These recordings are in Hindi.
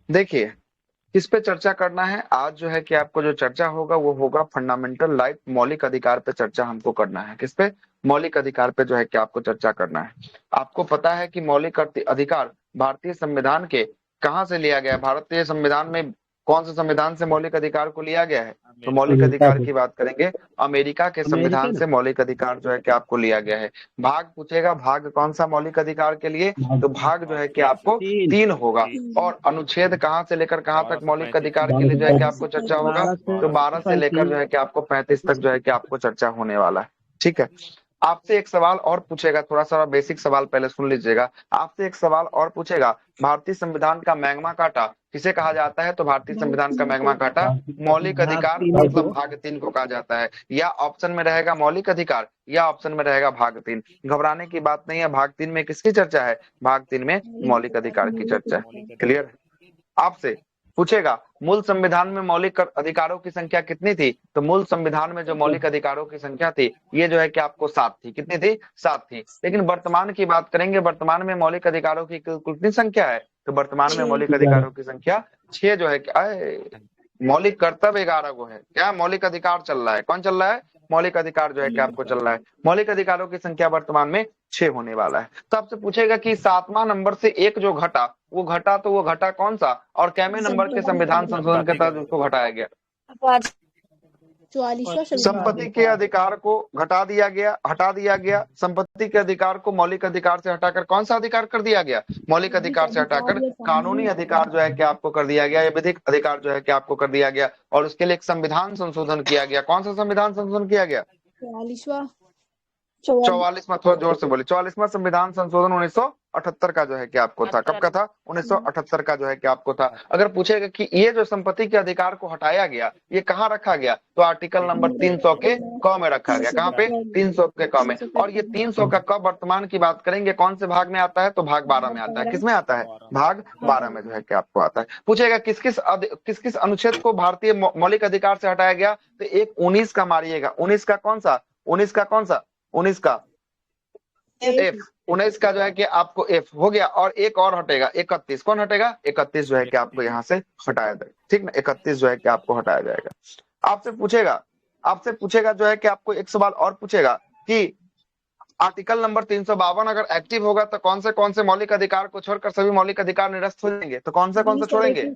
देखिए, किस पे चर्चा करना है आज, जो है कि आपको जो चर्चा होगा वो होगा फंडामेंटल राइट, मौलिक अधिकार पे चर्चा हमको करना है। किस पे? मौलिक अधिकार पे जो है कि आपको चर्चा करना है। आपको पता है कि मौलिक अधिकार भारतीय संविधान के कहाँ से लिया गया है? भारतीय संविधान में कौन से संविधान से मौलिक अधिकार को लिया गया है? तो मौलिक अमेरिका अधिकार से। की बात करेंगे, अमेरिका के संविधान अमेरिकन। से मौलिक अधिकार जो है कि आपको लिया गया है। भाग पूछेगा, भाग कौन सा मौलिक अधिकार के लिए? तो भाग जो है कि आपको तीन। 3 होगा। और अनुच्छेद कहाँ से लेकर कहाँ तक मौलिक अधिकार के लिए जो है कि आपको चर्चा होगा? बारह से तो 12 से लेकर जो पैंतीस। है कि आपको 35 तक जो है कि आपको चर्चा होने वाला है। ठीक है, आपसे एक सवाल और पूछेगा, थोड़ा सा बेसिक सवाल पहले सुन लीजिएगा। आपसे एक सवाल और पूछेगा, भारतीय संविधान का मैग्मा कार्टा किसे कहा जाता है? तो भारतीय संविधान का मैग्मा कार्टा मौलिक भाग अधिकार तीन मतलब को। भाग 3 को कहा जाता है। या ऑप्शन में रहेगा मौलिक अधिकार, या ऑप्शन में रहेगा भाग 3। घबराने की बात नहीं है, भाग 3 में किसकी चर्चा है? भाग 3 में मौलिक अधिकार की चर्चा है। क्लियर? आपसे पूछेगा, मूल संविधान में मौलिक अधिकारों की संख्या कितनी थी? तो मूल संविधान में जो मौलिक अधिकारों की संख्या थी, ये जो है कि आपको 7 थी। कितनी थी? 7 थी। लेकिन वर्तमान की बात करेंगे, वर्तमान में मौलिक अधिकारों की कुल कितनी संख्या है? तो वर्तमान में मौलिक अधिकारों की संख्या 6 जो है कि मौलिक कर्तव्य 11 गो है। क्या मौलिक अधिकार चल रहा है? कौन चल रहा है? मौलिक अधिकार जो है कि आपको चल रहा है। मौलिक अधिकारों की संख्या वर्तमान में 6 होने वाला है। तो आपसे पूछेगा कि 7वां नंबर से एक जो घटा, वो घटा, तो वो घटा कौन सा? और कैमे नंबर के संविधान संशोधन के तहत उसको घटाया गया? 44वां संपत्ति के अधिकार को घटा दिया गया, हटा दिया गया। संपत्ति के अधिकार को मौलिक अधिकार से हटाकर कौन सा अधिकार कर दिया गया? मौलिक अधिकार से हटाकर कानूनी अधिकार जो है कि आपको कर दिया गया, या विधिक अधिकार जो है कि आपको कर दिया गया। और उसके लिए एक संविधान संशोधन किया गया। कौन सा संविधान संशोधन किया गया? 44वां, थोड़ा जोर से बोले। 44वां संविधान संशोधन 1978 का जो है कि आपको था। कब का था? 1978 का जो है कि आपको था। अगर पूछेगा कि ये जो संपत्ति के अधिकार को हटाया गया, ये कहाँ रखा गया? तो आर्टिकल नंबर 300 के क में रखा गया। कहाँ पे? 300 के क में। और ये 300 का क वर्तमान की बात करेंगे कौन से भाग में आता है? तो भाग 12 में आता है। किस में आता है? भाग 12 में जो है कि आपको आता है। पूछेगा किस किस अनुच्छेद को भारतीय मौलिक अधिकार से हटाया गया? तो एक 19 का मारिएगा। 19 का कौन सा? 19 का कौन सा? 19 का एफ। 19 का जो है कि आपको एफ हो गया। और एक और हटेगा, 31। कौन हटेगा? 31 जो है कि आपको यहाँ से हटाया जाएगा। ठीक ना? 31 जो है कि आपको हटाया जाएगा। आपसे पूछेगा जो है कि आपको एक सवाल और पूछेगा कि आर्टिकल नंबर 352 अगर एक्टिव होगा तो कौन से मौलिक अधिकार को छोड़कर सभी मौलिक अधिकार निरस्त हो जाएंगे? तो कौन से छोड़ेंगे?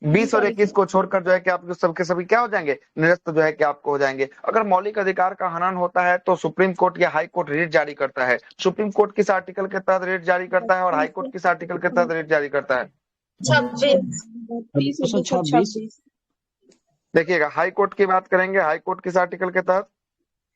20 और 21 को छोड़कर जो है कि आपके सबके सभी क्या हो जाएंगे? निरस्त जो है कि आपको हो जाएंगे। अगर मौलिक अधिकार का हनन होता है तो सुप्रीम कोर्ट या हाई कोर्ट रिट जारी करता है। सुप्रीम कोर्ट किस आर्टिकल के तहत रिट जारी करता है और हाई कोर्ट किस आर्टिकल के तहत रिट जारी करता है? 226 देखिएगा, हाई कोर्ट की बात करेंगे, हाई कोर्ट किस आर्टिकल के तहत?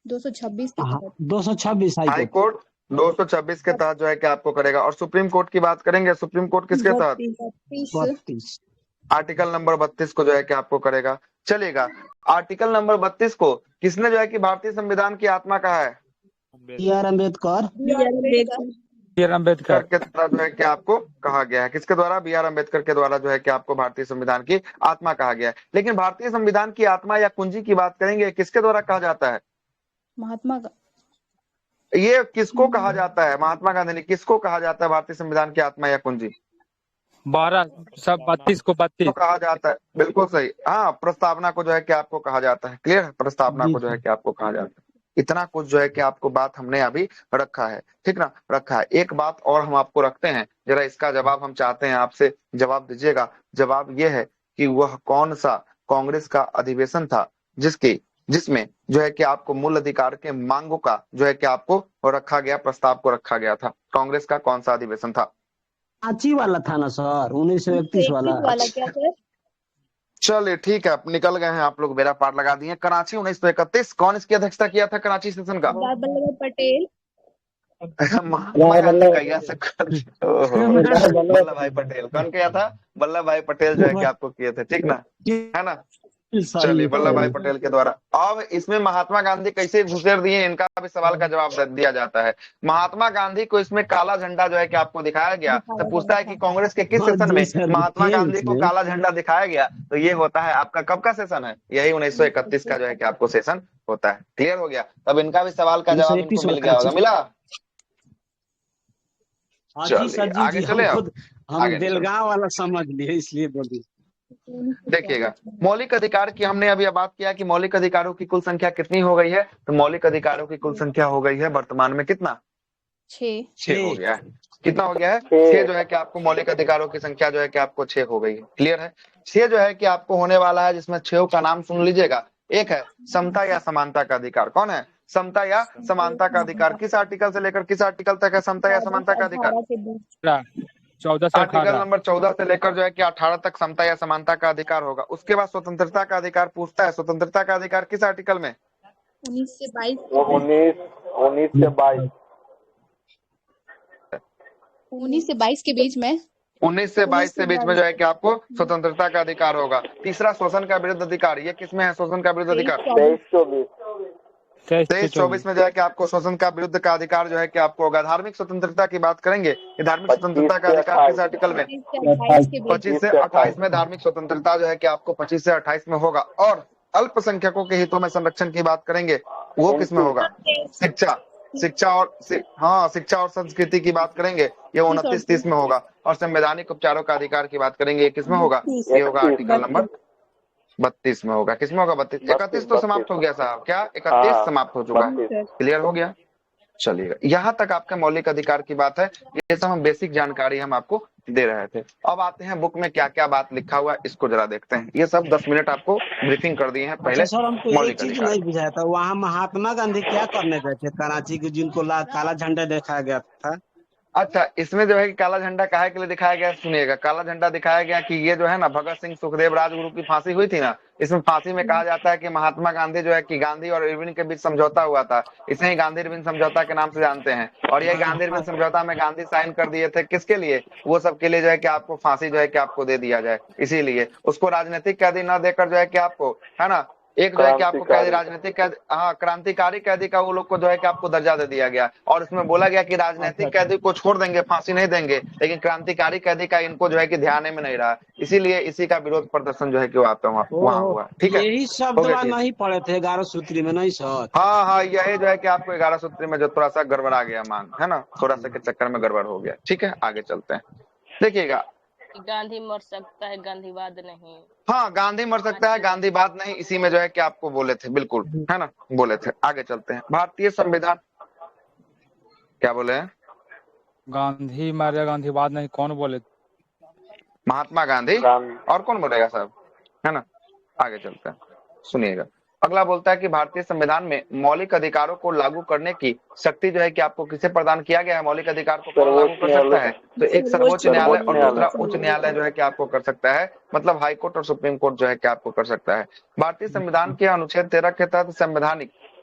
226 के हाँ, तहत 226 हाई कोर्ट 226 के तहत जो है कि आपको करेगा। और सुप्रीम कोर्ट की बात करेंगे, सुप्रीम कोर्ट किसके तहत? 32। आर्टिकल नंबर 32 को जो है कि आपको करेगा। चलेगा, आर्टिकल नंबर 32 को किसने जो है कि भारतीय संविधान की आत्मा कहा है? B R Ambedkar. अम्बेडकर के द्वारा जो है कि आपको कहा गया है। किसके द्वारा? बी आर अम्बेडकर के द्वारा जो है कि आपको भारतीय संविधान की आत्मा कहा गया है। लेकिन भारतीय संविधान की आत्मा या कुंजी की बात करेंगे, किसके द्वारा कहा जाता है? महात्मा ये किसको कहा जाता है? महात्मा गांधी ने। किसको कहा जाता है भारतीय संविधान की आत्मा या कुंजी? 12 सब 32 को 32 तो कहा जाता है, बिल्कुल सही। हाँ, प्रस्तावना को जो है कि आपको कहा जाता है। क्लियर है? प्रस्तावना जी को जो है सर। कि आपको कहा जाता है। इतना कुछ जो है कि आपको बात हमने अभी रखा है। ठीक ना? रखा है। एक बात और हम आपको रखते हैं, जरा इसका जवाब हम चाहते हैं आपसे, जवाब दीजिएगा। जवाब ये है कि वह कौन सा कांग्रेस का अधिवेशन था जिसमें जो है कि आपको मूल अधिकार के मांगों का जो है कि आपको रखा गया, प्रस्ताव को रखा गया था? कांग्रेस का कौन सा अधिवेशन था? कराची वाला था ना सर, 1931 वाला। वाला क्या सर? चलिए ठीक है, अब निकल गए हैं आप लोग, बेड़ा पार लगा दिए। कराची 1931। कौन इसकी अध्यक्षता किया था कराची सेशन का? सरदार वल्लभ भाई पटेल। महात्मा गांधी का यह सब वल्लभ भाई पटेल। कौन किया था? वल्लभ भाई पटेल जो है कि आपको किए थे। ठीक ना? है ना? सही चलिए, है, वल्लभ भाई सही। पटेल के द्वारा। अब इसमें महात्मा गांधी कैसे घुसेड़ दिए, इनका भी सवाल का जवाब दिया जाता है। महात्मा गांधी को इसमें काला झंडा जो है कि आपको दिखाया गया। तो पूछता है कि कांग्रेस के किस हाँ सेशन जी में सर, महात्मा दिखे गांधी को उसमें। काला झंडा दिखाया गया? तो ये होता है आपका कब का सेशन है? यही 1931 का जो है कि आपको सेशन होता है। क्लियर हो गया? तब इनका भी सवाल का जवाब इनको 1931 मिल वाला गया होगा। कराची। मिला? हाँ जी चलिए सर, जी आगे जी, चले हम अब। खुद हम आगे नहीं चलते। बेलगांव वाला समझ लिए इसलिए बोली। देखिएगा, मौलिक अधिकार की हमने अभी बात किया कि मौलिक अधिकारों की कुल संख्या कितनी हो गई है, तो मौलिक अधिकारों की कुल संख्या हो गई है वर्तमान में कितना, 6। 6 हो गया है। कितना हो गया है, 6 जो है कि आपको मौलिक अधिकारों की संख्या जो है कि आपको 6 हो गई है। क्लियर है, 6 जो है कि आपको होने वाला है, जिसमें 6 का नाम सुन लीजिएगा। एक है समता या समानता का अधिकार। कौन है, समता या समानता का अधिकार। किस आर्टिकल से लेकर किस आर्टिकल तक है समता या समानता का अधिकार? 18 के बीच। 14 से आर्टिकल 18। नंबर 14 से लेकर जो है कि 18 तक समता या समानता का अधिकार होगा। उसके बाद स्वतंत्रता का अधिकार पूछता है, स्वतंत्रता का अधिकार किस आर्टिकल में? 19 से 22। 19 से 22। 19 से 22 के बीच में। 19 से 22 के बीच में जो है कि आपको स्वतंत्रता का अधिकार होगा। तीसरा शोषण का विरुद्ध अधिकार, ये किसमें है शोषण का विरुद्ध अधिकार? 23-24। 23-24 में जो है कि आपको शोषण का विरुद्ध का अधिकार जो है कि आपको होगा। धार्मिक स्वतंत्रता की बात करेंगे, ये धार्मिक स्वतंत्रता का अधिकार किस आर्टिकल में? 25 से 28 के बीच। 25 से 28 में धार्मिक स्वतंत्रता जो है कि आपको 25 से 28 में होगा। और अल्पसंख्यकों के हितों में संरक्षण की बात करेंगे, वो किस में होगा? शिक्षा, शिक्षा और संस्कृति की बात करेंगे, ये 29-30 में होगा। और संवैधानिक उपचारों का अधिकार की बात करेंगे, ये किस में होगा? ये होगा आर्टिकल नंबर 32 में होगा। किसमें होगा? 32। 31 तो समाप्त हो गया साहब, क्या 31 समाप्त हो चुका है? क्लियर हो गया, चलिएगा। यहाँ तक आपके मौलिक अधिकार की बात है। ये सब हम बेसिक जानकारी हम आपको दे रहे थे। अब आते हैं बुक में क्या क्या बात लिखा हुआ है, इसको जरा देखते हैं। ये सब 10 मिनट आपको ब्रीफिंग कर दिए हैं पहले अच्छा सर, हमको एक मौलिक चीज अधिकार। नहीं बुझाया था, वहाँ महात्मा गांधी क्या करने गए थे कराची के, जिनको काला झंडा दिखाया गया था? अच्छा, इसमें जो है कि काला झंडा काहे के लिए दिखाया गया है? सुनिएगा, काला झंडा दिखाया गया कि ये जो है ना भगत सिंह सुखदेव राजगुरु की फांसी हुई थी ना, इसमें फांसी में कहा जाता है कि महात्मा गांधी जो है कि गांधी और इरविन के बीच समझौता हुआ था, इसे ही गांधी इरविन समझौता के नाम से जानते हैं। और ये गांधी इरविन समझौता में गांधी साइन कर दिए थे, किसके लिए? वो सब के लिए जो है कि आपको फांसी जो है कि आपको दे दिया जाए। इसीलिए उसको राजनीतिक कैदी न देकर जो है कि आपको, है ना, एक जो है कि आपको कैदी, राजनीतिक कैदी, हाँ, क्रांतिकारी कैदी का वो लोग को जो है कि आपको दर्जा दे दिया गया। और इसमें बोला गया कि राजनीतिक कैदी को छोड़ देंगे, फांसी नहीं देंगे, लेकिन क्रांतिकारी कैदी का इनको जो है कि ध्यान में नहीं रहा। इसीलिए इसी का विरोध प्रदर्शन जो है कि वहाँ हुआ। ठीक है, यही शब्द हो गया ठीक। नहीं पढ़े थे 11 सूत्री में? नहीं सर, हाँ हाँ, यही जो है कि आपको 11 सूत्री में जो थोड़ा सा गड़बड़ा गया मान, है ना, थोड़ा सा के चक्कर में गड़बड़ हो गया। ठीक है, आगे चलते हैं। देखिएगा, गांधी मर सकता है, गांधीवाद नहीं। हाँ, गांधी मर सकता है, गांधीवाद नहीं, इसी में जो है कि आपको बोले थे, बिल्कुल, है ना, बोले थे। आगे चलते हैं। भारतीय संविधान, क्या बोले हैं? गांधी मारे, गांधीवाद नहीं, कौन बोले? महात्मा गांधी। और कौन बोलेगा साहब, है ना। आगे चलते हैं, सुनिएगा। अगला बोलता है कि भारतीय संविधान में मौलिक अधिकारों को लागू करने की शक्ति जो है कि आपको किसे प्रदान किया गया है? मौलिक अधिकार को कौन लागू कर सकता है? तो एक सर्वोच्च न्यायालय और दूसरा उच्च न्यायालय जो है कि आपको कर सकता है, मतलब हाई कोर्ट और सुप्रीम कोर्ट जो है कि आपको कर सकता है। भारतीय संविधान के अनुच्छेद 13 के तहत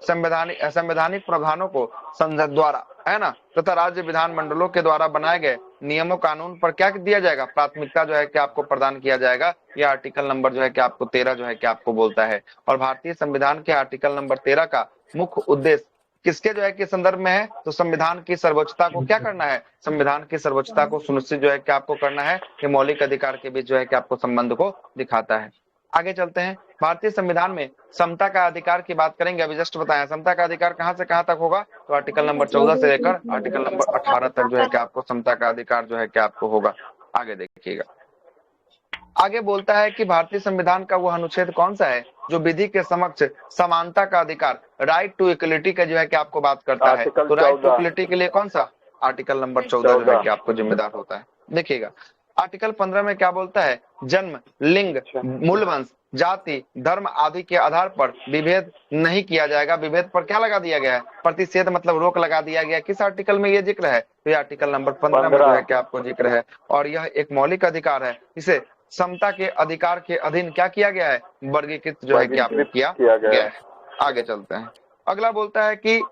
संवैधानिक प्रावधानों को संसद द्वारा, है ना, तथा राज्य विधानमंडलों के द्वारा बनाए गए नियमों कानून पर क्या दिया जाएगा? प्राथमिकता जो है कि आपको प्रदान किया जाएगा। यह आर्टिकल नंबर जो है कि आपको 13 जो है कि आपको बोलता है। और भारतीय संविधान के आर्टिकल नंबर 13 का मुख्य उद्देश्य किसके जो है कि संदर्भ में है? तो संविधान की सर्वोच्चता को क्या करना है? संविधान की सर्वोच्चता को सुनिश्चित जो है कि आपको करना है। कि मौलिक अधिकार के बीच जो है कि आपको संबंध को दिखाता है। आगे चलते हैं। भारतीय संविधान में समता का अधिकार की बात करेंगे। अभी जस्ट बताया, समता का अधिकार कहां से कहां तक होगा? तो आर्टिकल नंबर 14 से लेकर आर्टिकल नंबर 18 तक जो है कि आपको समता का अधिकार जो है कि आपको होगा। आगे देखिएगा, आगे बोलता है कि भारतीय संविधान का वह अनुच्छेद कौन सा है जो विधि के समक्ष समानता का अधिकार, राइट टू इक्वलिटी का जो है कि आपको बात करता है? तो राइट टू इक्वलिटी के लिए कौन सा? आर्टिकल नंबर 14 जो है कि आपको जिम्मेदार होता है। देखिएगा, आर्टिकल 15 में क्या बोलता है? जन्म, लिंग, मूलवंश, जाति, धर्म आदि के आधार पर विभेद नहीं किया जाएगा। विभेद पर क्या लगा दिया गया है? प्रतिषेध, मतलब रोक लगा दिया गया। किस आर्टिकल में ये जिक्र है? तो ये आर्टिकल नंबर 15 में जो है कि आपको जिक्र है। और यह एक मौलिक अधिकार है। इसे समता के अधिकार के अधीन क्या किया गया है? वर्गीकृत जो है कि आपको किया गया है। आगे चलते हैं। अगला बोलता है कि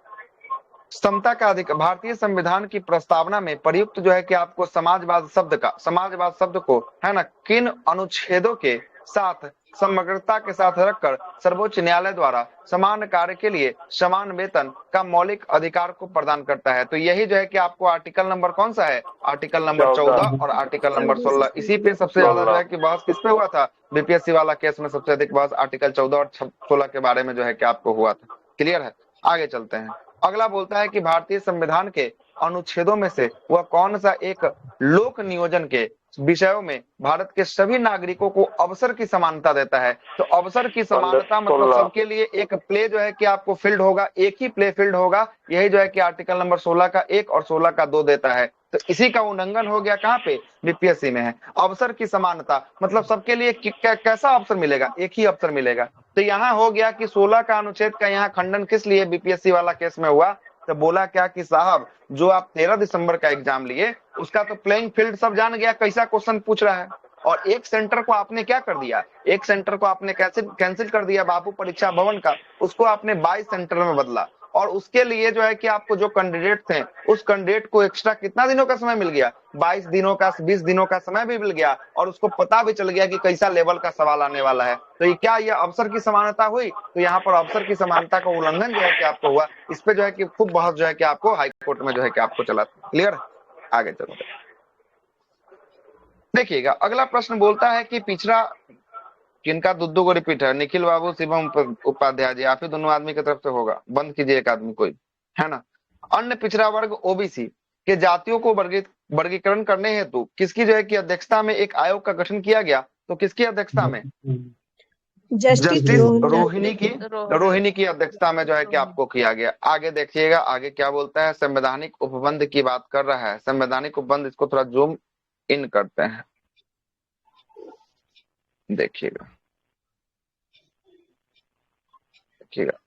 समता का अधिकार, भारतीय संविधान की प्रस्तावना में प्रयुक्त जो है कि आपको समाजवाद शब्द को, है ना, किन अनुच्छेदों के साथ समग्रता के साथ रखकर सर्वोच्च न्यायालय द्वारा समान कार्य के लिए समान वेतन का मौलिक अधिकार को प्रदान करता है? तो यही जो है कि आपको आर्टिकल नंबर कौन सा है? आर्टिकल नंबर 14 और आर्टिकल नंबर 16। इसी पे सबसे ज्यादा जो है कि बहस किस पे हुआ था? बीपीएससी वाला केस में सबसे अधिक बहस आर्टिकल 14 और 16 के बारे में जो है कि आपको हुआ था। क्लियर है, आगे चलते हैं। अगला बोलता है कि भारतीय संविधान के अनुच्छेदों में से वह कौन सा एक लोक नियोजन के विषयों में भारत के सभी नागरिकों को अवसर की समानता देता है? तो अवसर की समानता मतलब 16 सबके लिए एक प्ले जो है कि आपको फील्ड होगा, एक ही प्ले फील्ड होगा, यही जो है कि आर्टिकल नंबर 16 का 1 और 16 का 2 देता है। तो इसी का उल्लंघन हो गया, कहाँ पे? बीपीएससी में है। अवसर की समानता मतलब सबके लिए कैसा अवसर मिलेगा? एक ही अवसर मिलेगा। तो यहाँ हो गया कि 16 का अनुच्छेद का यहाँ खंडन किस लिए बीपीएससी वाला केस में हुआ? तो बोला क्या कि साहब जो आप 13 दिसंबर का एग्जाम लिए उसका तो प्लेइंग फील्ड सब जान गया कैसा क्वेश्चन पूछ रहा है, और एक सेंटर को आपने क्या कर दिया, एक सेंटर को आपने कैंसिल कर दिया बापू परीक्षा भवन का, उसको आपने 22 सेंटर में बदला, और उसके लिए जो है कि आपको जो कैंडिडेट थे उस कैंडिडेट को एक्स्ट्रा कितना दिनों का समय मिल गया? 22 दिनों का, 20 दिनों का समय भी मिल गया, और उसको पता भी चल गया कि कैसा लेवल का सवाल आने वाला है। तो ये क्या ये अवसर की समानता हुई? तो यहाँ पर अवसर की समानता का उल्लंघन जो है कि आपको हुआ। इस पे जो है कि खूब बहुत जो है कि आपको हाई कोर्ट में जो है कि आपको चला। क्लियर? आगे चलो, देखिएगा अगला प्रश्न बोलता है कि पिछड़ा किनका दुद्दू को रिपीट है? निखिल बाबू, शिवम उपाध्याय जी, आप ही दोनों आदमी की तरफ से होगा, बंद कीजिए एक आदमी कोई, है ना। अन्य पिछड़ा वर्ग ओबीसी के जातियों को वर्गीकरण करने हेतु किसकी जो है कि अध्यक्षता में एक आयोग का गठन किया गया? तो किसकी अध्यक्षता में? जस्टिस रोहिणी की अध्यक्षता में जो है कि आपको किया गया। आगे देखिएगा आगे क्या बोलता है। संवैधानिक उपबंध की बात कर रहा है। संवैधानिक उपबंध, इसको थोड़ा जूम इन करते हैं, देखिएगा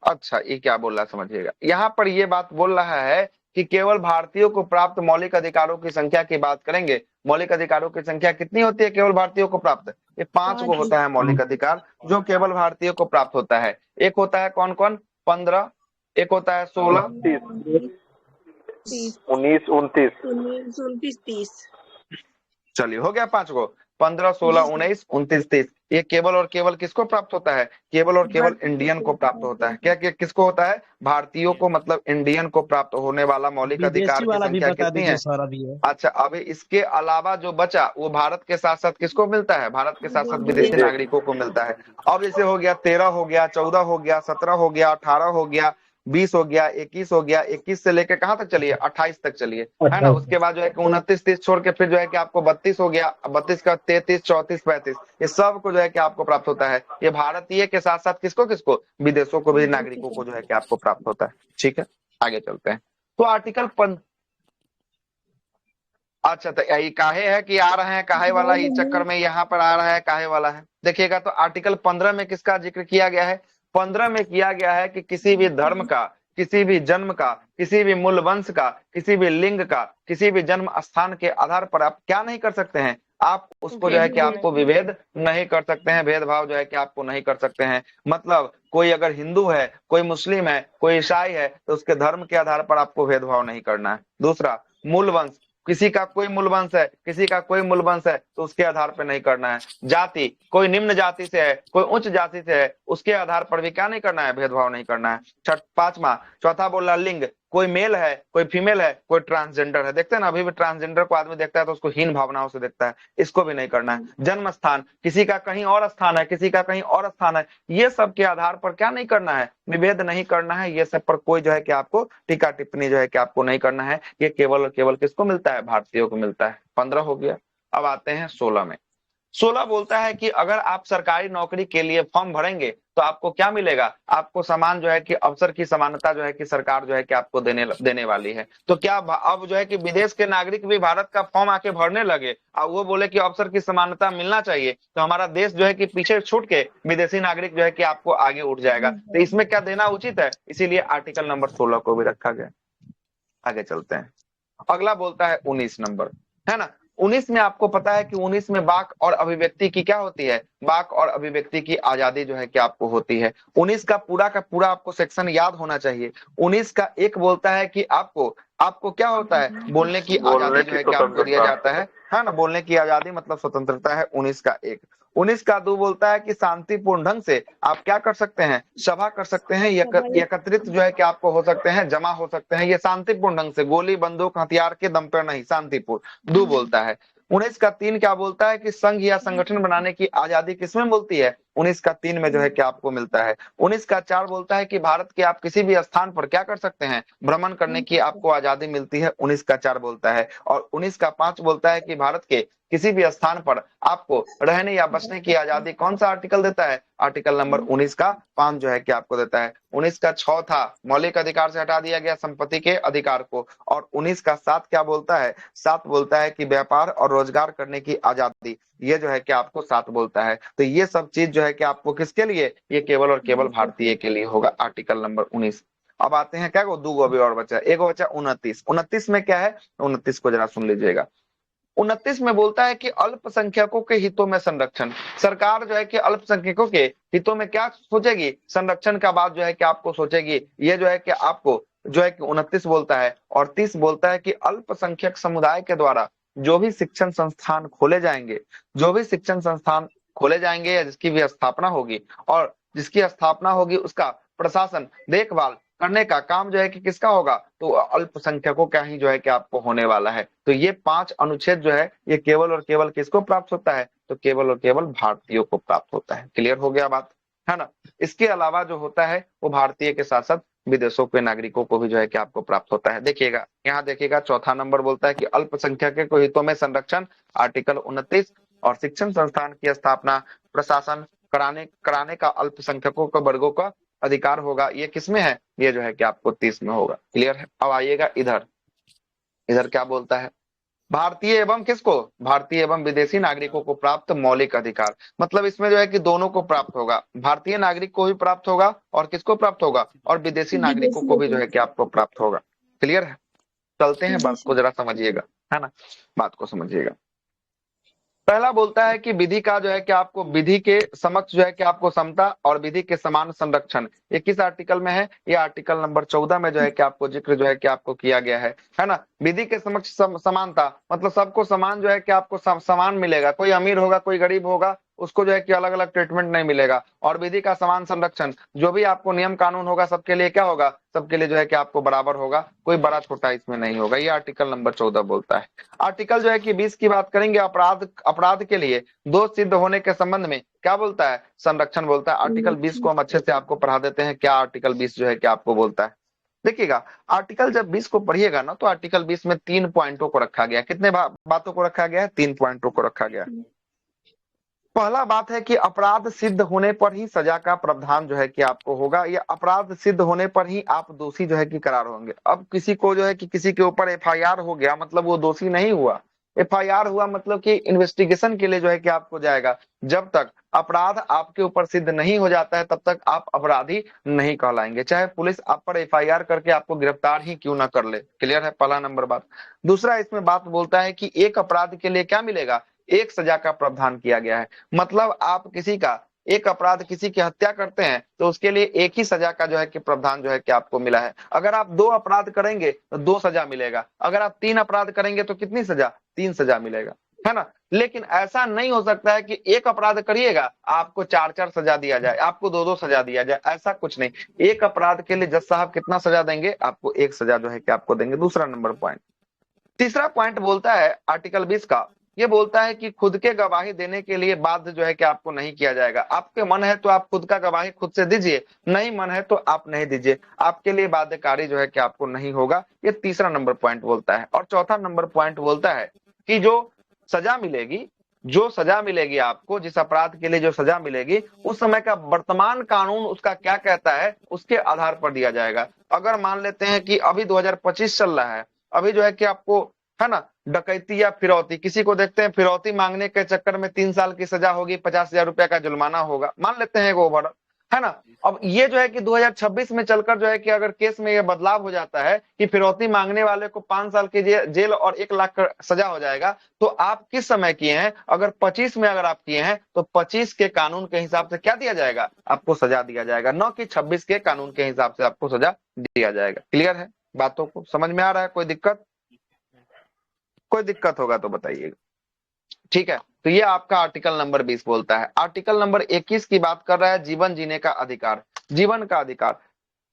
अच्छा ये क्या बोल रहा है समझिएगा। यहाँ पर ये बात बोल रहा है कि केवल भारतीयों को प्राप्त मौलिक अधिकारों की संख्या की बात करेंगे। मौलिक अधिकारों की संख्या कितनी होती है केवल भारतीयों को प्राप्त? ये 5 को होता है मौलिक अधिकार जो केवल भारतीयों को प्राप्त होता है। एक होता है कौन कौन? 15, एक होता है 16, 19, 29, 30। चलिए हो गया 5 को। 15, 16, 19, 29, 30। ये केवल और केवल किसको प्राप्त होता है? केवल और केवल इंडियन को प्राप्त होता है। क्या किसको होता है? भारतीयों को, मतलब इंडियन को प्राप्त होने वाला मौलिक अधिकार की संख्या कितनी है? सर अभी है। अच्छा, अभी इसके अलावा जो बचा वो भारत के साथ साथ किसको मिलता है? भारत के साथ साथ विदेशी नागरिकों को मिलता है। अब जैसे हो गया 13 हो गया, 14 हो गया, 17 हो गया, 18 हो गया, 20 हो गया, 21 हो गया, 21 से लेके कहाँ तक चलिए? 28 तक चलिए, है ना। उसके बाद जो है कि 29, 30 छोड़ के फिर जो है कि आपको 32 हो गया, 32 का 33, 34, 35, ये सब को जो है कि आपको प्राप्त होता है। ये भारतीय के साथ साथ किसको किसको? विदेशों को भी, नागरिकों को जो है कि आपको प्राप्त होता है। ठीक है, आगे चलते हैं। तो आर्टिकल अच्छा, तो यही काहे है कि आ रहे हैं काहे वाला, इस चक्कर में यहाँ पर आ रहा है काहे वाला है। देखिएगा तो आर्टिकल 15 में किसका जिक्र किया गया है? 15 में किया गया है कि किसी भी धर्म का, किसी भी जन्म का, किसी भी मूल वंश का, किसी भी लिंग का, किसी भी जन्म स्थान के आधार पर आप क्या नहीं कर सकते हैं? आप उसको जो है कि आपको विभेद नहीं कर सकते हैं, भेदभाव जो है कि आपको नहीं कर सकते हैं। मतलब कोई अगर हिंदू है, कोई मुस्लिम है, कोई ईसाई है, तो उसके धर्म के आधार पर आपको भेदभाव नहीं करना है। दूसरा, मूल वंश, किसी का कोई मूल वंश है, किसी का कोई मूल वंश है, तो उसके आधार पर नहीं करना है। जाति, कोई निम्न जाति से है, कोई उच्च जाति से है, उसके आधार पर भी क्या नहीं करना है? भेदभाव नहीं करना है। पांचवा, चौथा बोल रहा लिंग, कोई मेल है, कोई फीमेल है, कोई ट्रांसजेंडर है। देखते हैं ना अभी भी ट्रांसजेंडर को आदमी देखता है तो उसको हीन भावनाओं से देखता है, इसको भी नहीं करना है। जन्म स्थान, किसी का कहीं और स्थान है, किसी का कहीं और स्थान है, ये सब के आधार पर क्या नहीं करना है? विभेद नहीं करना है। ये सब पर कोई जो है कि आपको टीका टिप्पणी जो है कि आपको नहीं करना है। ये केवल और केवल किसको मिलता है? भारतीयों को मिलता है। 15 हो गया। अब आते हैं 16 में। 16 बोलता है कि अगर आप सरकारी नौकरी के लिए फॉर्म भरेंगे तो आपको क्या मिलेगा? आपको समान जो है कि अवसर की समानता जो है कि सरकार जो है कि आपको देने वाली है। तो क्या अब जो है कि विदेश के नागरिक भी भारत का फॉर्म आके भरने लगे और वो बोले कि अवसर की समानता मिलना चाहिए, तो हमारा देश जो है कि पीछे छूट के विदेशी नागरिक जो है कि आपको आगे उठ जाएगा। तो इसमें क्या देना उचित है? इसीलिए आर्टिकल नंबर 16 को भी रखा गया। आगे चलते हैं। अगला बोलता है 19 नंबर, है ना। 19 में आपको पता है कि 19 में वाक और अभिव्यक्ति की क्या होती है? वाक और अभिव्यक्ति की आजादी जो है कि आपको होती है। 19 का पूरा आपको सेक्शन याद होना चाहिए। 19 का एक बोलता है कि आपको क्या होता है? बोलने की आजादी जो है कि आपको दिया जाता है ना। बोलने की आजादी मतलब स्वतंत्रता है 19 का एक। 19 का 2 बोलता है कि शांतिपूर्ण ढंग से आप क्या कर सकते हैं? सभा कर सकते हैं, एकत्रित जो है कि आपको हो सकते हैं, जमा हो सकते हैं। ये शांतिपूर्ण ढंग से, गोली बंदूक हथियार के दम पर नहीं, शांतिपूर्ण। 2 बोलता है 19 का 3 क्या बोलता है कि संघ या संगठन बनाने की आजादी किसमें बोलती है? 19 का 3 में जो है कि आपको मिलता है। 19 का 4 बोलता है कि भारत के आप किसी भी स्थान पर क्या कर सकते हैं? भ्रमण करने की आपको आजादी मिलती है, 19 का 4 बोलता है। और 19 का 5 बोलता है कि भारत के किसी भी स्थान पर आपको रहने या बसने की आजादी कौन सा आर्टिकल देता है? आर्टिकल नंबर 19 का 5 जो है कि आपको देता है। 19 का 6 था मौलिक अधिकार से हटा दिया गया संपत्ति के अधिकार को। और 19 का 7 क्या बोलता है? 7 बोलता है कि व्यापार और रोजगार करने की आजादी, ये जो है कि आपको 7 बोलता है। तो ये सब चीज जो है कि आपको किसके लिए? ये केवल और केवल भारतीय के लिए होगा, आर्टिकल नंबर 19। अब आते हैं क्या को, दो अभी और बचा, एक बचा 29। 29 में क्या है? 29 को जरा सुन लीजिएगा। 29 में बोलता है कि अल्पसंख्यकों के हितों में संरक्षण। सरकार जो है कि अल्पसंख्यकों के हितों में क्या सोचेगी? संरक्षण का बात जो है कि आपको सोचेगी। ये जो है कि आपको जो है कि 29 बोलता है। और 30 बोलता है कि अल्पसंख्यक समुदाय के द्वारा जो भी शिक्षण संस्थान खोले जाएंगे, जो भी शिक्षण संस्थान खोले जाएंगे या जिसकी भी स्थापना होगी, और जिसकी स्थापना होगी उसका प्रशासन देखभाल करने का काम जो है कि किसका होगा? तो अल्पसंख्यकों का ही जो है कि आपको होने वाला है। तो ये 5 अनुच्छेद जो है ये केवल और केवल किसको प्राप्त होता है? तो केवल और केवल भारतीयों को प्राप्त होता है। क्लियर हो गया बात, है ना? इसके अलावा जो होता है वो भारतीय के साथ साथ विदेशों के नागरिकों को भी जो है कि आपको प्राप्त होता है। देखिएगा, यहाँ देखिएगा, चौथा नंबर बोलता है कि अल्पसंख्यक के हितों में संरक्षण, आर्टिकल 29। और शिक्षण संस्थान की स्थापना, प्रशासन कराने का अल्पसंख्यकों के वर्गों का अधिकार होगा। ये किसमें है? ये जो है कि आपको 30 में होगा। क्लियर है? अब आइएगा इधर, इधर क्या बोलता है? भारतीय एवं किसको? भारतीय एवं विदेशी नागरिकों को प्राप्त मौलिक अधिकार। मतलब इसमें जो है कि दोनों को प्राप्त होगा, भारतीय नागरिक को भी प्राप्त होगा और किसको प्राप्त होगा? और विदेशी नागरिकों को भी जो है कि आपको प्राप्त होगा। क्लियर है? चलते हैं, बात को जरा समझिएगा, है ना? बात को समझिएगा। पहला बोलता है कि विधि का जो है कि आपको, विधि के समक्ष जो है कि आपको समता और विधि के समान संरक्षण। ये किस आर्टिकल में है? ये आर्टिकल नंबर 14 में जो है कि आपको जिक्र जो है कि आपको किया गया है ना? विधि के समक्ष समानता मतलब सबको समान जो है कि आपको समान मिलेगा। कोई अमीर होगा, कोई गरीब होगा, उसको जो है कि अलग अलग ट्रीटमेंट नहीं मिलेगा। और विधि का समान संरक्षण, जो भी आपको नियम कानून होगा सबके लिए क्या होगा? सबके लिए जो है कि आपको बराबर होगा, कोई बड़ा छोटा इसमें नहीं होगा। ये आर्टिकल नंबर 14 बोलता है। आर्टिकल जो है कि 20 की बात करेंगे, अपराध के लिए दोष सिद्ध होने के संबंध में क्या बोलता है? संरक्षण बोलता है। आर्टिकल 20 को हम अच्छे से आपको पढ़ा देते हैं, क्या आर्टिकल 20 जो है कि आपको बोलता है। देखिएगा, आर्टिकल जब 20 को पढ़िएगा ना, तो आर्टिकल 20 में 3 पॉइंटों को रखा गया। कितने बातों को रखा गया है? 3 पॉइंटों को रखा गया। पहला बात है कि अपराध सिद्ध होने पर ही सजा का प्रावधान जो है कि आपको होगा, या अपराध सिद्ध होने पर ही आप दोषी जो है कि करार होंगे। अब किसी को जो है कि किसी के ऊपर एफआईआर हो गया, मतलब वो दोषी नहीं हुआ। एफआईआर हुआ मतलब कि इन्वेस्टिगेशन के लिए जो है कि आपको जाएगा। जब तक अपराध आपके ऊपर सिद्ध नहीं हो जाता है तब तक आप अपराधी नहीं कहलाएंगे, चाहे पुलिस आप पर एफआईआर करके आपको गिरफ्तार ही क्यों ना कर ले। क्लियर है? पहला नंबर बात। दूसरा, इसमें बात बोलता है कि एक अपराध के लिए क्या मिलेगा? एक सजा का प्रावधान किया गया है। मतलब आप किसी का एक अपराध, किसी की हत्या करते हैं तो उसके लिए एक ही सजा का जो है कि प्रावधान जो है कि आपको मिला है। अगर आप 2 अपराध करेंगे तो 2 सजा मिलेगा। अगर आप 3 अपराध करेंगे तो कितनी सजा? 3 सजा मिलेगा, है ना? लेकिन ऐसा नहीं हो सकता है कि एक अपराध करिएगा आपको 4-4 सजा दिया जाए, आपको 2-2 सजा दिया जाए, ऐसा कुछ नहीं। एक अपराध के लिए जज साहब कितना सजा देंगे? आपको एक सजा जो है कि आपको देंगे। दूसरा नंबर पॉइंट। तीसरा पॉइंट बोलता है आर्टिकल 20 का, ये बोलता है कि खुद के गवाही देने के लिए बाध्य जो है कि आपको नहीं किया जाएगा। आपके मन है तो आप खुद का गवाही खुद से दीजिए, नहीं मन है तो आप नहीं दीजिए, आपके लिए बाध्यकारी जो है कि आपको नहीं होगा। ये तीसरा नंबर पॉइंट बोलता है। और चौथा नंबर पॉइंट बोलता है कि जो सजा मिलेगी आपको, जिस अपराध के लिए जो सजा मिलेगी, उस समय का वर्तमान कानून उसका क्या कहता है उसके आधार पर दिया जाएगा। अगर मान लेते हैं कि अभी 2025 चल रहा है, अभी जो है कि आपको, है ना, डकैती या फिरौती, किसी को देखते हैं फिरौती मांगने के चक्कर में 3 साल की सजा होगी, 50,000 रुपया का जुर्माना होगा, मान लेते हैं ओवर, है ना। अब ये जो है कि 2026 में चलकर जो है कि अगर केस में ये बदलाव हो जाता है कि फिरौती मांगने वाले को 5 साल की जेल और 1 लाख का सजा हो जाएगा, तो आप किस समय किए हैं? अगर 25 में अगर आप किए हैं तो 25 के कानून के हिसाब से क्या दिया जाएगा? आपको सजा दिया जाएगा, न कि 26 के कानून के हिसाब से आपको सजा दिया जाएगा। क्लियर है? बातों को समझ में आ रहा है? कोई दिक्कत होगा तो बताइएगा, ठीक है। तो ये आपका आर्टिकल नंबर 20 बोलता है। आर्टिकल नंबर 21 की बात कर रहा है जीवन जीने का अधिकार, जीवन का अधिकार।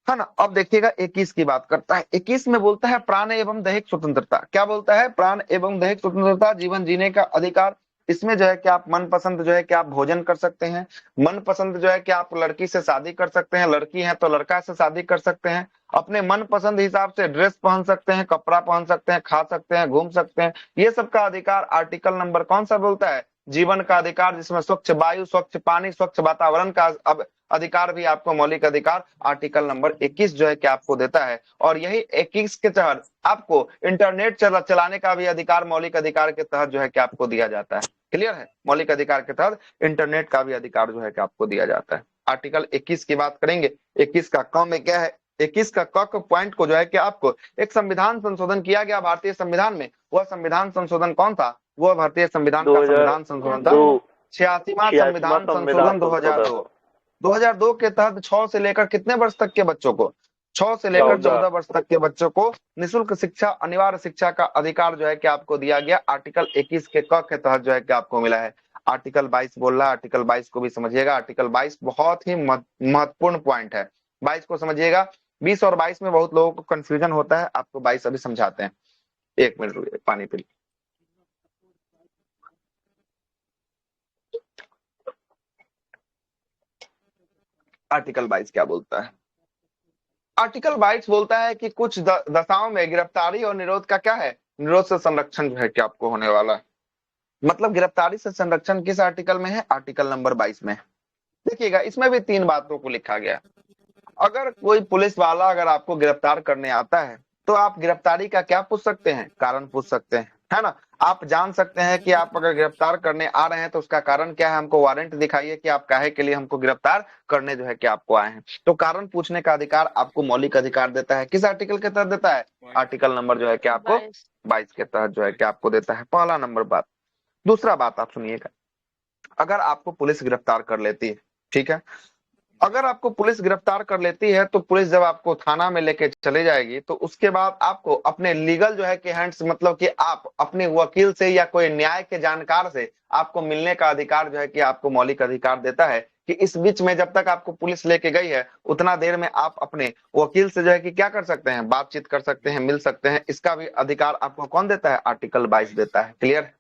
है ना। अब देखिएगा 21 की बात करता है। 21 में बोलता है प्राण एवं दैहिक स्वतंत्रता। क्या बोलता है? प्राण एवं दैहिक स्वतंत्रता, जीवन जीने का अधिकार। इसमें जो है कि आप मनपसंद जो है कि आप भोजन कर सकते हैं, मनपसंद जो है कि आप लड़की से शादी कर सकते हैं, लड़की है तो लड़का से शादी कर सकते हैं, अपने मनपसंद हिसाब से ड्रेस पहन सकते हैं, कपड़ा पहन सकते हैं, खा सकते हैं, घूम सकते हैं, ये सब का अधिकार आर्टिकल नंबर कौन सा बोलता है? जीवन का अधिकार, जिसमें स्वच्छ वायु, स्वच्छ पानी, स्वच्छ वातावरण का अब अधिकार भी आपको मौलिक अधिकार आर्टिकल नंबर 21 जो है कि आपको देता है। और यही 21 के तहत आपको इंटरनेट चलाने का भी अधिकार मौलिक अधिकार के तहत जो है कि आपको दिया जाता है। क्लियर है? मौलिक अधिकार के तहत इंटरनेट का भी अधिकार जो है कि आपको दिया जाता है। आर्टिकल 21 की बात करेंगे। 21 का क में क्या है? 21 का क पॉइंट को जो है कि आपको एक संविधान संशोधन किया गया भारतीय संविधान में। वह संविधान संशोधन कौन था? वह भारतीय संविधान का संविधान संशोधन था 86वां संविधान संशोधन 2002। 2002 के तहत 6 से लेकर कितने वर्ष तक के बच्चों को? 6 से लेकर 14 वर्ष तक के बच्चों को निःशुल्क शिक्षा, अनिवार्य शिक्षा का अधिकार जो है कि आपको दिया गया। आर्टिकल 21 के क के तहत जो है कि आपको मिला है। आर्टिकल 22 बोल रहा है, आर्टिकल 22 को भी समझिएगा। आर्टिकल 22 बहुत ही महत्वपूर्ण पॉइंट है, 22 को समझिएगा। 20 और 22 में बहुत लोगों को कंफ्यूजन होता है, आपको 22 अभी समझाते हैं। 1 मिनट रुकिए, पानी पी। आर्टिकल 22 क्या बोलता है? आर्टिकल 22 बोलता है कि कुछ दशाओं में गिरफ्तारी और निरोध का क्या है? निरोध से संरक्षण जो है कि आपको होने वाला है। मतलब गिरफ्तारी से संरक्षण किस आर्टिकल में है? आर्टिकल नंबर 22 में। देखिएगा इसमें भी 3 बातों को लिखा गया। अगर कोई पुलिस वाला अगर आपको गिरफ्तार करने आता है तो आप गिरफ्तारी का क्या पूछ सकते हैं? कारण पूछ सकते हैं, है ना। आप जान सकते हैं कि आप अगर गिरफ्तार करने आ रहे हैं तो उसका कारण क्या है, हमको वारंट दिखाइए कि आप काहे के लिए हमको गिरफ्तार करने जो है कि आपको आए हैं। तो कारण पूछने का अधिकार आपको मौलिक अधिकार देता है। किस आर्टिकल के तहत देता है? आर्टिकल नंबर जो है कि आपको 22 के तहत जो है कि आपको देता है। पहला नंबर बात। दूसरा बात आप सुनिएगा, अगर आपको पुलिस गिरफ्तार कर लेती है, ठीक है, अगर आपको पुलिस गिरफ्तार कर लेती है तो पुलिस जब आपको थाना में लेके चले जाएगी तो उसके बाद आपको अपने लीगल जो है कि हैंड्स, मतलब कि आप अपने वकील से या कोई न्याय के जानकार से आपको मिलने का अधिकार जो है कि आपको मौलिक अधिकार देता है कि इस बीच में जब तक आपको पुलिस लेके गई है उतना देर में आप अपने वकील से जो है कि क्या कर सकते हैं? बातचीत कर सकते हैं, मिल सकते हैं। इसका भी अधिकार आपको कौन देता है? आर्टिकल 22 देता है। क्लियर है?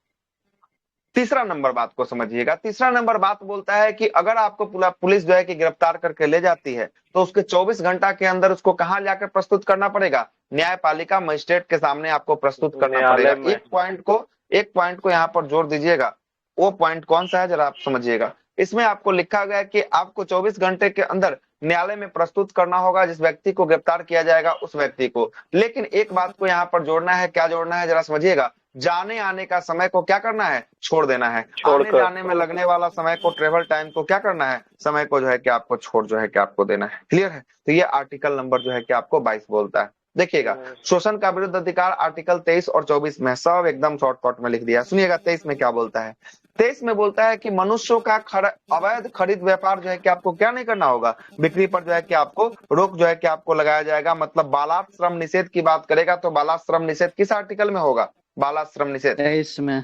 तीसरा नंबर बात को समझिएगा। तीसरा नंबर बात बोलता है कि अगर आपको पुलिस जो है कि गिरफ्तार करके ले जाती है तो उसके 24 घंटा के अंदर उसको कहां जाकर प्रस्तुत करना पड़ेगा? न्यायपालिका मजिस्ट्रेट के सामने आपको प्रस्तुत करना पड़ेगा। एक पॉइंट को यहाँ पर जोड़ दीजिएगा। वो पॉइंट कौन सा है जरा आप समझिएगा। इसमें आपको लिखा गया कि आपको 24 घंटे के अंदर न्यायालय में प्रस्तुत करना होगा जिस व्यक्ति को गिरफ्तार किया जाएगा उस व्यक्ति को। लेकिन एक बात को यहाँ पर जोड़ना है। क्या जोड़ना है जरा समझिएगा। जाने आने का समय को क्या करना है? छोड़ देना है। आने जाने में लगने वाला समय को, ट्रेवल टाइम को क्या करना है? समय को जो है कि आपको छोड़ जो है कि आपको देना है। क्लियर है? तो ये आर्टिकल नंबर जो है कि आपको 22 बोलता है। देखिएगा शोषण का विरुद्ध अधिकार आर्टिकल 23 और 24 में, सब एकदम शॉर्टकट में लिख दिया। सुनिएगा 23 में क्या बोलता है। 23 में बोलता है कि मनुष्यों का अवैध खरीद व्यापार जो है कि आपको क्या नहीं करना होगा? बिक्री पर जो है कि आपको रोक जो है कि आपको लगाया जाएगा। मतलब बालात श्रम निषेध की बात करेगा तो बालात श्रम निषेध किस आर्टिकल में होगा? बाला श्रम निषेध 23 में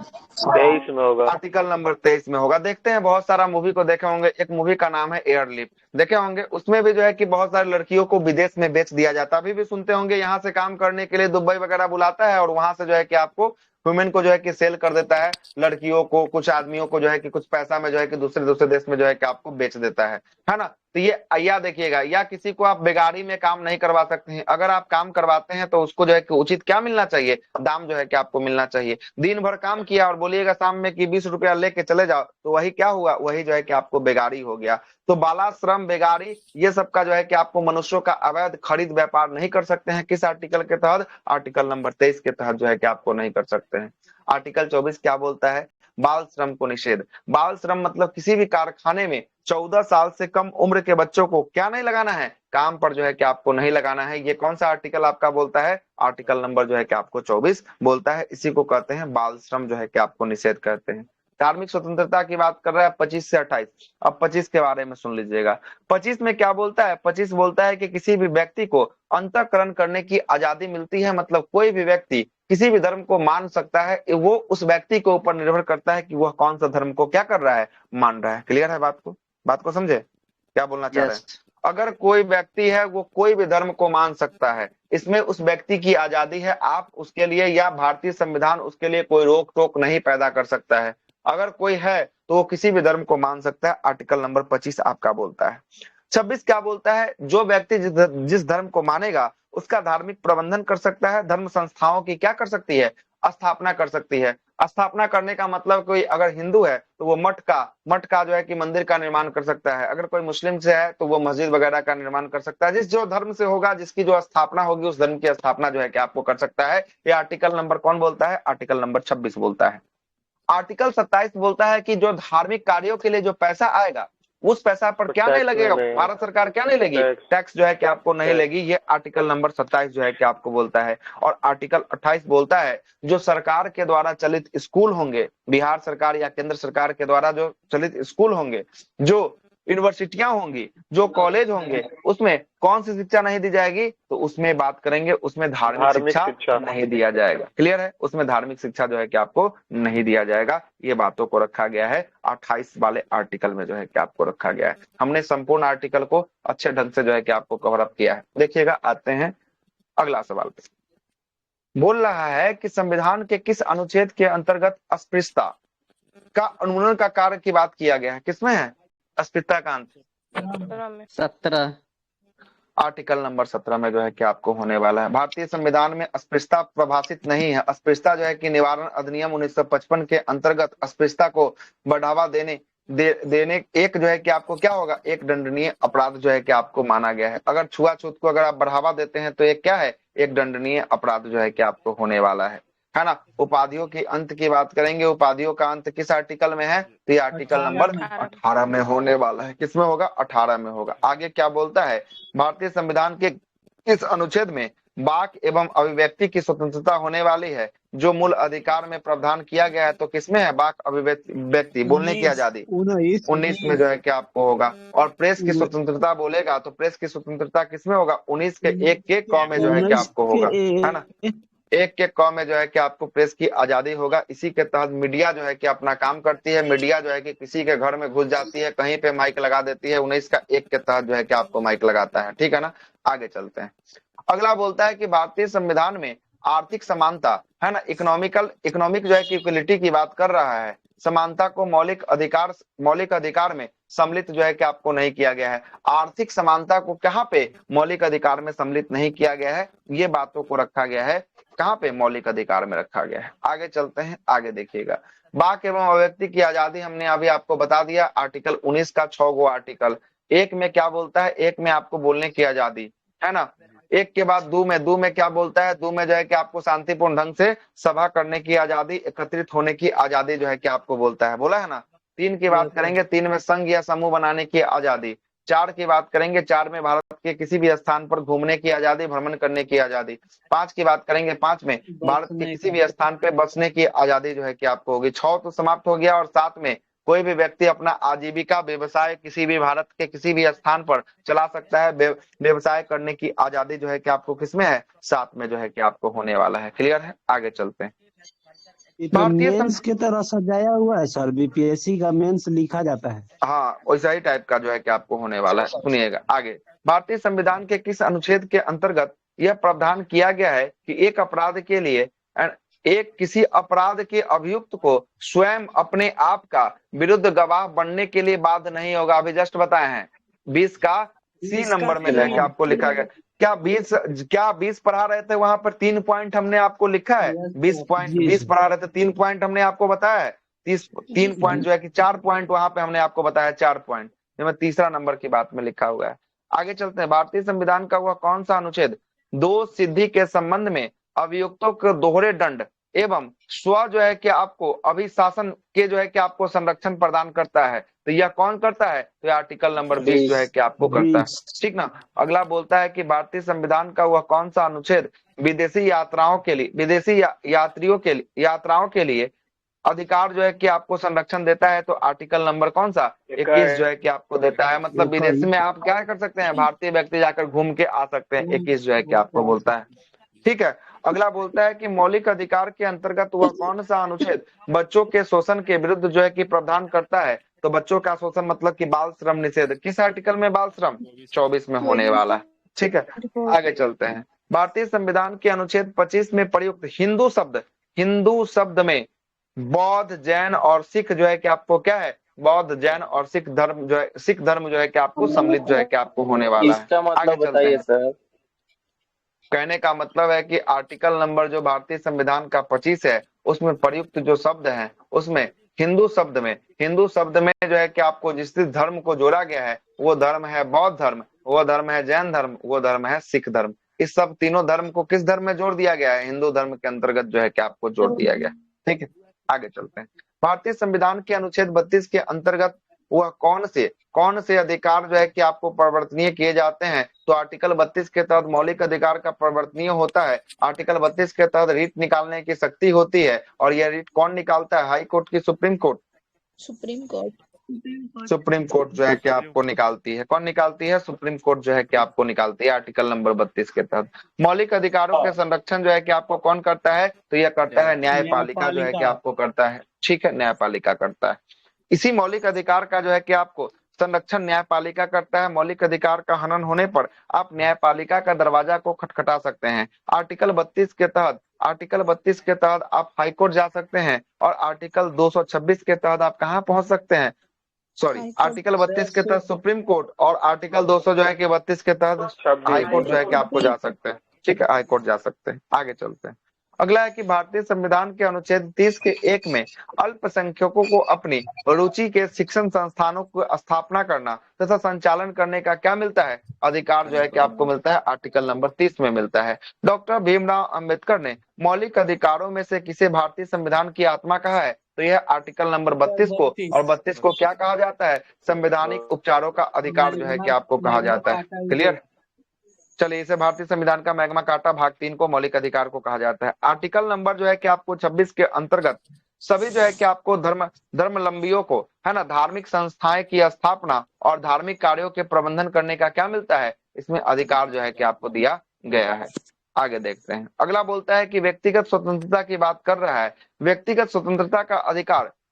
होगा। आर्टिकल नंबर 23 में होगा। देखते हैं बहुत सारा मूवी को देखे होंगे। एक मूवी का नाम है एयरलिफ्ट, देखे होंगे। उसमें भी जो है कि बहुत सारी लड़कियों को विदेश में बेच दिया जाता है। अभी भी सुनते होंगे, यहाँ से काम करने के लिए दुबई वगैरह बुलाता है और वहां से जो है कि आपको वुमेन को जो है कि सेल कर देता है। लड़कियों को, कुछ आदमियों को जो है कि कुछ पैसा में जो है कि दूसरे देश में जो है कि आपको बेच देता है ना। तो ये या देखिएगा, या किसी को आप बेगारी में काम नहीं करवा सकते हैं। अगर आप काम करवाते हैं तो उसको जो है कि उचित क्या मिलना चाहिए? दाम जो है कि आपको मिलना चाहिए। दिन भर काम किया और बोलिएगा शाम में कि 20 रुपया लेके चले जाओ, तो वही क्या हुआ? वही जो है कि आपको बेगारी हो गया। तो बाला श्रम, बेगारी, ये सब का जो है कि आपको मनुष्यों का अवैध खरीद व्यापार नहीं कर सकते हैं। किस आर्टिकल के तहत? आर्टिकल नंबर 23 के तहत जो है कि आपको नहीं कर सकते हैं। आर्टिकल 24 क्या बोलता है? बाल श्रम को निषेध। बाल श्रम मतलब किसी भी कारखाने में 14 साल से कम उम्र के बच्चों को क्या नहीं लगाना है? काम पर जो है कि आपको नहीं लगाना है। ये कौन सा आर्टिकल आपका बोलता है? आर्टिकल नंबर जो है कि आपको 24 बोलता है। इसी को कहते हैं बाल श्रम जो है कि आपको निषेध कहते हैं। धार्मिक स्वतंत्रता की बात कर रहा है 25 से 28। अब 25 के बारे में सुन लीजिएगा। 25 में क्या बोलता है? 25 बोलता है कि किसी भी व्यक्ति को अंतःकरण करने की आजादी मिलती है। मतलब कोई भी व्यक्ति किसी भी धर्म को मान सकता है। वो उस व्यक्ति के ऊपर निर्भर करता है कि वह कौन सा धर्म को क्या कर रहा है? मान रहा है। क्लियर है बात को समझे? क्या बोलना चाह रहे हैं? अगर कोई व्यक्ति है वो कोई भी धर्म को मान सकता है, इसमें उस व्यक्ति की आजादी है, आप उसके लिए या भारतीय संविधान उसके लिए कोई रोक टोक नहीं पैदा कर सकता है। अगर कोई है तो वो किसी भी धर्म को मान सकता है। आर्टिकल नंबर 25 आपका बोलता है। 26 क्या बोलता है? जो व्यक्ति जिस धर्म को मानेगा उसका धार्मिक प्रबंधन कर सकता है, धर्म संस्थाओं की क्या कर सकती है? स्थापना कर सकती है। स्थापना करने का मतलब कोई अगर हिंदू है तो वो मठ का जो है कि मंदिर का निर्माण कर सकता है। अगर कोई मुस्लिम से है तो वो मस्जिद वगैरह का निर्माण कर सकता है। जिस जो धर्म से होगा, जिसकी जो स्थापना होगी, उस धर्म की स्थापना जो है कि आपको कर सकता है। ये आर्टिकल नंबर कौन बोलता है? आर्टिकल नंबर 26 बोलता है। आर्टिकल 27 बोलता है कि जो धार्मिक कार्यों के लिए जो पैसा आएगा उस पैसा पर क्या नहीं लगेगा? भारत सरकार क्या नहीं लेगी? टैक्स जो है कि आपको नहीं लेगी। ये आर्टिकल नंबर 27 जो है कि आपको बोलता है। और आर्टिकल 28 बोलता है जो सरकार के द्वारा चलित स्कूल होंगे, बिहार सरकार या केंद्र सरकार के द्वारा जो चलित स्कूल होंगे, जो यूनिवर्सिटियां होंगी, जो कॉलेज होंगे, उसमें कौन सी शिक्षा नहीं दी जाएगी? तो उसमें बात करेंगे, उसमें धार्मिक शिक्षा नहीं दिया जाएगा। क्लियर है? उसमें धार्मिक शिक्षा जो है कि आपको नहीं दिया जाएगा। ये बातों को रखा गया है 28 वाले आर्टिकल में जो है कि आपको रखा गया है। हमने संपूर्ण आर्टिकल को अच्छे ढंग से जो है कि आपको कवर अप किया है। देखिएगा, आते हैं अगला सवाल पे। बोल रहा है कि संविधान के किस अनुच्छेद के अंतर्गत अस्पृश्यता का उन्मूलन का कार्य की बात किया गया है? किसमें है अस्पृश्यता का अंत? 17। आर्टिकल नंबर 17 में जो है कि आपको होने वाला है। भारतीय संविधान में अस्पृश्यता प्रभाषित नहीं है। अस्पृश्यता जो है कि निवारण अधिनियम 1955 के अंतर्गत अस्पृश्यता को बढ़ावा देने एक जो है कि आपको क्या होगा? एक दंडनीय अपराध जो है कि आपको माना गया है। अगर छुआछूत को अगर आप बढ़ावा देते हैं तो एक क्या है? एक दंडनीय अपराध जो है कि आपको होने वाला है ना। उपाधियों के अंत की बात करेंगे। उपाधियों का अंत किस आर्टिकल में है? तो ये आर्टिकल नंबर 18 में होने वाला है। किसमें होगा? 18 में होगा। आगे क्या बोलता है? भारतीय संविधान के किस अनुच्छेद में वाक एवं अभिव्यक्ति की स्वतंत्रता होने वाली है? जो मूल अधिकार में प्रावधान किया गया है। तो किसमें है वाक अभिव्यक्ति बोलने की आजादी? 19 में जो है कि आपको होगा। और प्रेस की स्वतंत्रता बोलेगा तो प्रेस की स्वतंत्रता किसमें होगा? 19 के 1 के क में जो है कि आपको होगा, है ना। 1 के क में जो है कि आपको प्रेस की आजादी होगा। इसी के तहत मीडिया जो है कि अपना काम करती है। मीडिया जो है कि किसी के घर में घुस जाती है, कहीं पे माइक लगा देती है। 19 का 1 के तहत जो है कि आपको माइक लगाता है। ठीक है ना। आगे चलते हैं। अगला बोलता है कि भारतीय संविधान में आर्थिक समानता, है ना, इकोनॉमिक जो है कि इक्वलिटी की बात कर रहा है। समानता को मौलिक अधिकार में सम्मिलित जो है कि आपको नहीं किया गया है। आर्थिक समानता को कहाँ पे मौलिक अधिकार में सम्मिलित नहीं किया गया है? ये बातों को रखा गया है कहाँ पे? मौलिक अधिकार में रखा गया है। आगे चलते हैं। आगे देखिएगा, वाक एवं अभिव्यक्ति की आजादी हमने अभी आपको बता दिया। आर्टिकल 19 का 6 गो आर्टिकल। 1 में क्या बोलता है? 1 में आपको बोलने की आजादी, है ना। 1 के बाद 2 में क्या बोलता है? 2 में जो है कि आपको शांतिपूर्ण ढंग से सभा करने की आजादी, एकत्रित होने की आजादी जो है कि आपको बोलता है। बोला है ना। 3 की बात करेंगे, 3 में संघ या समूह बनाने की आजादी। 4 की बात करेंगे, 4 में भारत के किसी भी स्थान पर घूमने की आजादी, भ्रमण करने की आजादी। 5 की बात करेंगे, 5 में भारत के किसी भी स्थान पे बसने की आजादी जो है कि आपको होगी। 6 तो समाप्त हो गया। और 7 में कोई भी व्यक्ति अपना आजीविका व्यवसाय किसी भी भारत के किसी भी स्थान पर चला सकता है। व्यवसाय करने की आजादी जो है कि आपको किसमें है? 7 में जो है कि आपको होने वाला है। क्लियर है। आगे चलते हैं। मेंस की तरह सजाया हुआ है सर, बीपीएससी का मेंस लिखा जाता है। हाँ, वैसा ही टाइप का जो है कि आपको होने वाला है। सुनिएगा आगे। भारतीय संविधान के किस अनुच्छेद के अंतर्गत यह प्रावधान किया गया है कि किसी अपराध के अभियुक्त को स्वयं अपने आप का विरुद्ध गवाह बनने के लिए बाध्य नहीं होगा? अभी जस्ट बताए हैं 20 का C नंबर में जाके आपको लिखा गया। क्या 20 पढ़ा रहे थे? वहां पर 3 पॉइंट हमने आपको लिखा है। 20 पढ़ा रहे थे, 3 पॉइंट हमने आपको बताया है। 3 पॉइंट जो है कि 4 पॉइंट वहां पे हमने आपको बताया, 4 पॉइंट जिसमें तीसरा नंबर की बात में लिखा हुआ है। आगे चलते हैं। भारतीय संविधान का वह कौन सा अनुच्छेद दोष सिद्धि के संबंध में अभियुक्तों को दोहरे दंड एवं स्व जो है कि आपको अभिशासन के जो है कि आपको संरक्षण प्रदान करता है? तो यह कौन करता है? तो आर्टिकल नंबर 20 जो है कि आपको करता है। ठीक ना। अगला बोलता है कि भारतीय संविधान का वह कौन सा अनुच्छेद विदेशी यात्राओं के लिए अधिकार जो है कि आपको संरक्षण देता है? तो आर्टिकल नंबर कौन सा? 21 जो है कि आपको देता है। मतलब विदेश में आप क्या कर सकते हैं? भारतीय व्यक्ति जाकर घूम के आ सकते हैं। 21 जो है कि आपको बोलता है। ठीक है। अगला बोलता है कि मौलिक अधिकार के अंतर्गत वह कौन सा अनुच्छेद बच्चों के शोषण के विरुद्ध जो है कि प्रावधान करता है? तो बच्चों का शोषण मतलब कि बाल श्रम निषेध किस आर्टिकल में बाल श्रम 24 में होने वाला है। ठीक है, आगे चलते हैं। भारतीय संविधान के अनुच्छेद 25 में प्रयुक्त हिंदू शब्द में बौद्ध, जैन और सिख जो है कि आपको क्या है, बौद्ध, जैन और सिख धर्म जो है, सिख धर्म जो है कि आपको सम्मिलित जो है कि आपको होने वाला है। इसका मतलब बताइए सर। कहने का मतलब है कि आर्टिकल नंबर जो भारतीय संविधान का 25 है उसमें प्रयुक्त जो शब्द हैं उसमें हिंदू शब्द में जो है कि आपको जिस धर्म को जोड़ा गया है वो धर्म है बौद्ध धर्म, वो धर्म है जैन धर्म, वो धर्म है सिख धर्म। इस सब तीनों धर्म को किस धर्म में जोड़ दिया गया है, हिंदू धर्म के अंतर्गत जो है कि आपको जोड़ दिया गया। ठीक है, आगे चलते हैं। भारतीय संविधान के अनुच्छेद 32 के अंतर्गत वह कौन से अधिकार जो है कि आपको परिवर्तनीय किए जाते हैं, तो आर्टिकल 32 के तहत मौलिक अधिकार का परिवर्तनीय होता है। आर्टिकल 32 के तहत रीट निकालने की शक्ति होती है और यह रीट कौन निकालता है, हाई कोर्ट की सुप्रीम कोर्ट जो है कि आपको निकालती है। कौन निकालती है, सुप्रीम कोर्ट जो है कि आपको निकालती है आर्टिकल नंबर 32 के तहत। मौलिक अधिकारों के संरक्षण जो है कि आपको कौन करता है, तो यह करता है न्यायपालिका जो है कि आपको करता है। ठीक है, न्यायपालिका करता है। इसी मौलिक अधिकार का जो है कि आपको संरक्षण न्यायपालिका करता है। मौलिक अधिकार का हनन होने पर आप न्यायपालिका का दरवाजा को खटखटा सकते हैं। आर्टिकल 32 के तहत आप हाईकोर्ट जा सकते हैं और आर्टिकल 226 के तहत आप कहां पहुंच सकते हैं, आर्टिकल 32 के तहत सुप्रीम कोर्ट और आर्टिकल 200 जो है कि 32 के तहत हाईकोर्ट जो है कि आपको जा सकते हैं। ठीक है, हाईकोर्ट जा सकते हैं। आगे चलते हैं। अगला है कि भारतीय संविधान के अनुच्छेद 30 के 1 में अल्पसंख्यकों को अपनी रुचि के शिक्षण संस्थानों को स्थापना करना तथा संचालन करने का क्या मिलता है, अधिकार जो है कि आपको मिलता है, आर्टिकल नंबर 30 में मिलता है। डॉक्टर भीमराव अंबेडकर ने मौलिक अधिकारों में से किसे भारतीय संविधान की आत्मा कहा है, तो यह आर्टिकल नंबर 32 को, और 32 को क्या कहा जाता है, संवैधानिक उपचारों का अधिकार जो है कि आपको कहा जाता है। क्लियर, चलिए इसे भारतीय संविधान का मैग्मा कार्टा भाग 3 को मौलिक अधिकार को कहा जाता है। आर्टिकल नंबर जो है कि आपको 26 के अंतर्गत सभी जो है कि आपको धर्मावलंबियों को है ना धार्मिक संस्थाएं की स्थापना और धार्मिक कार्यों के प्रबंधन करने का क्या मिलता है, इसमें अधिकार जो है कि आपको दिया गया है। आगे देखते हैं। अगला बोलता है कि व्यक्तिगत स्वतंत्रता की बात कर रहा है। व्यक्तिगत स्वतंत्रता का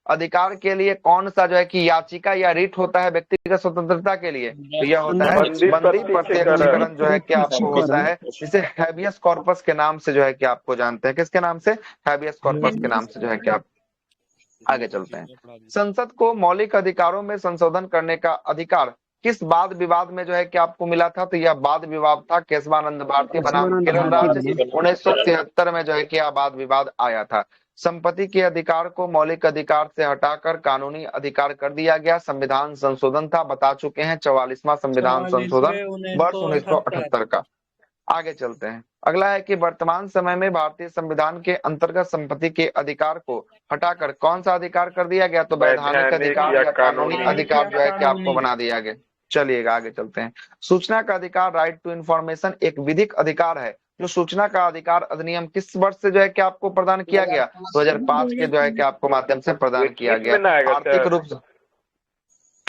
अधिकार के लिए कौन सा जो है कि याचिका या रिट होता है व्यक्तिगत स्वतंत्रता के लिए, तो यह होता है बंदी प्रत्यक्षीकरण जो है कि आपको होता है, जिसे हैबियस कॉर्पस के नाम से जो है कि आपको जानते हैं। किसके नाम से, हैबियस कॉर्पस के नाम से जो है कि आप। आगे चलते हैं। संसद को मौलिक अधिकारों में संशोधन करने का अधिकार किस वाद विवाद में जो है कि आपको मिला था, तो यह वाद विवाद था केशवानंद भारती बनाम किरण राज 1973 में जो है कि यह वाद विवाद आया था। संपत्ति के अधिकार को मौलिक अधिकार से हटाकर कानूनी अधिकार कर दिया गया। संविधान संशोधन था, बता चुके हैं, 44वां संविधान संशोधन वर्ष 1978 का। आगे चलते हैं। अगला है कि वर्तमान समय में भारतीय संविधान के अंतर्गत संपत्ति के अधिकार को हटाकर कौन सा अधिकार कर दिया गया, तो वैधानिक अधिकार या कानूनी अधिकार जो है कि आपको बना दिया गया। चलिएगा आगे चलते हैं। सूचना का अधिकार, राइट टू इंफॉर्मेशन, एक विधिक अधिकार है जो सूचना का अधिकार अधिनियम किस वर्ष से जो है कि आपको प्रदान किया गया, 2005 के जो है कि आपको माध्यम से प्रदान किया गया। आर्थिक रूप से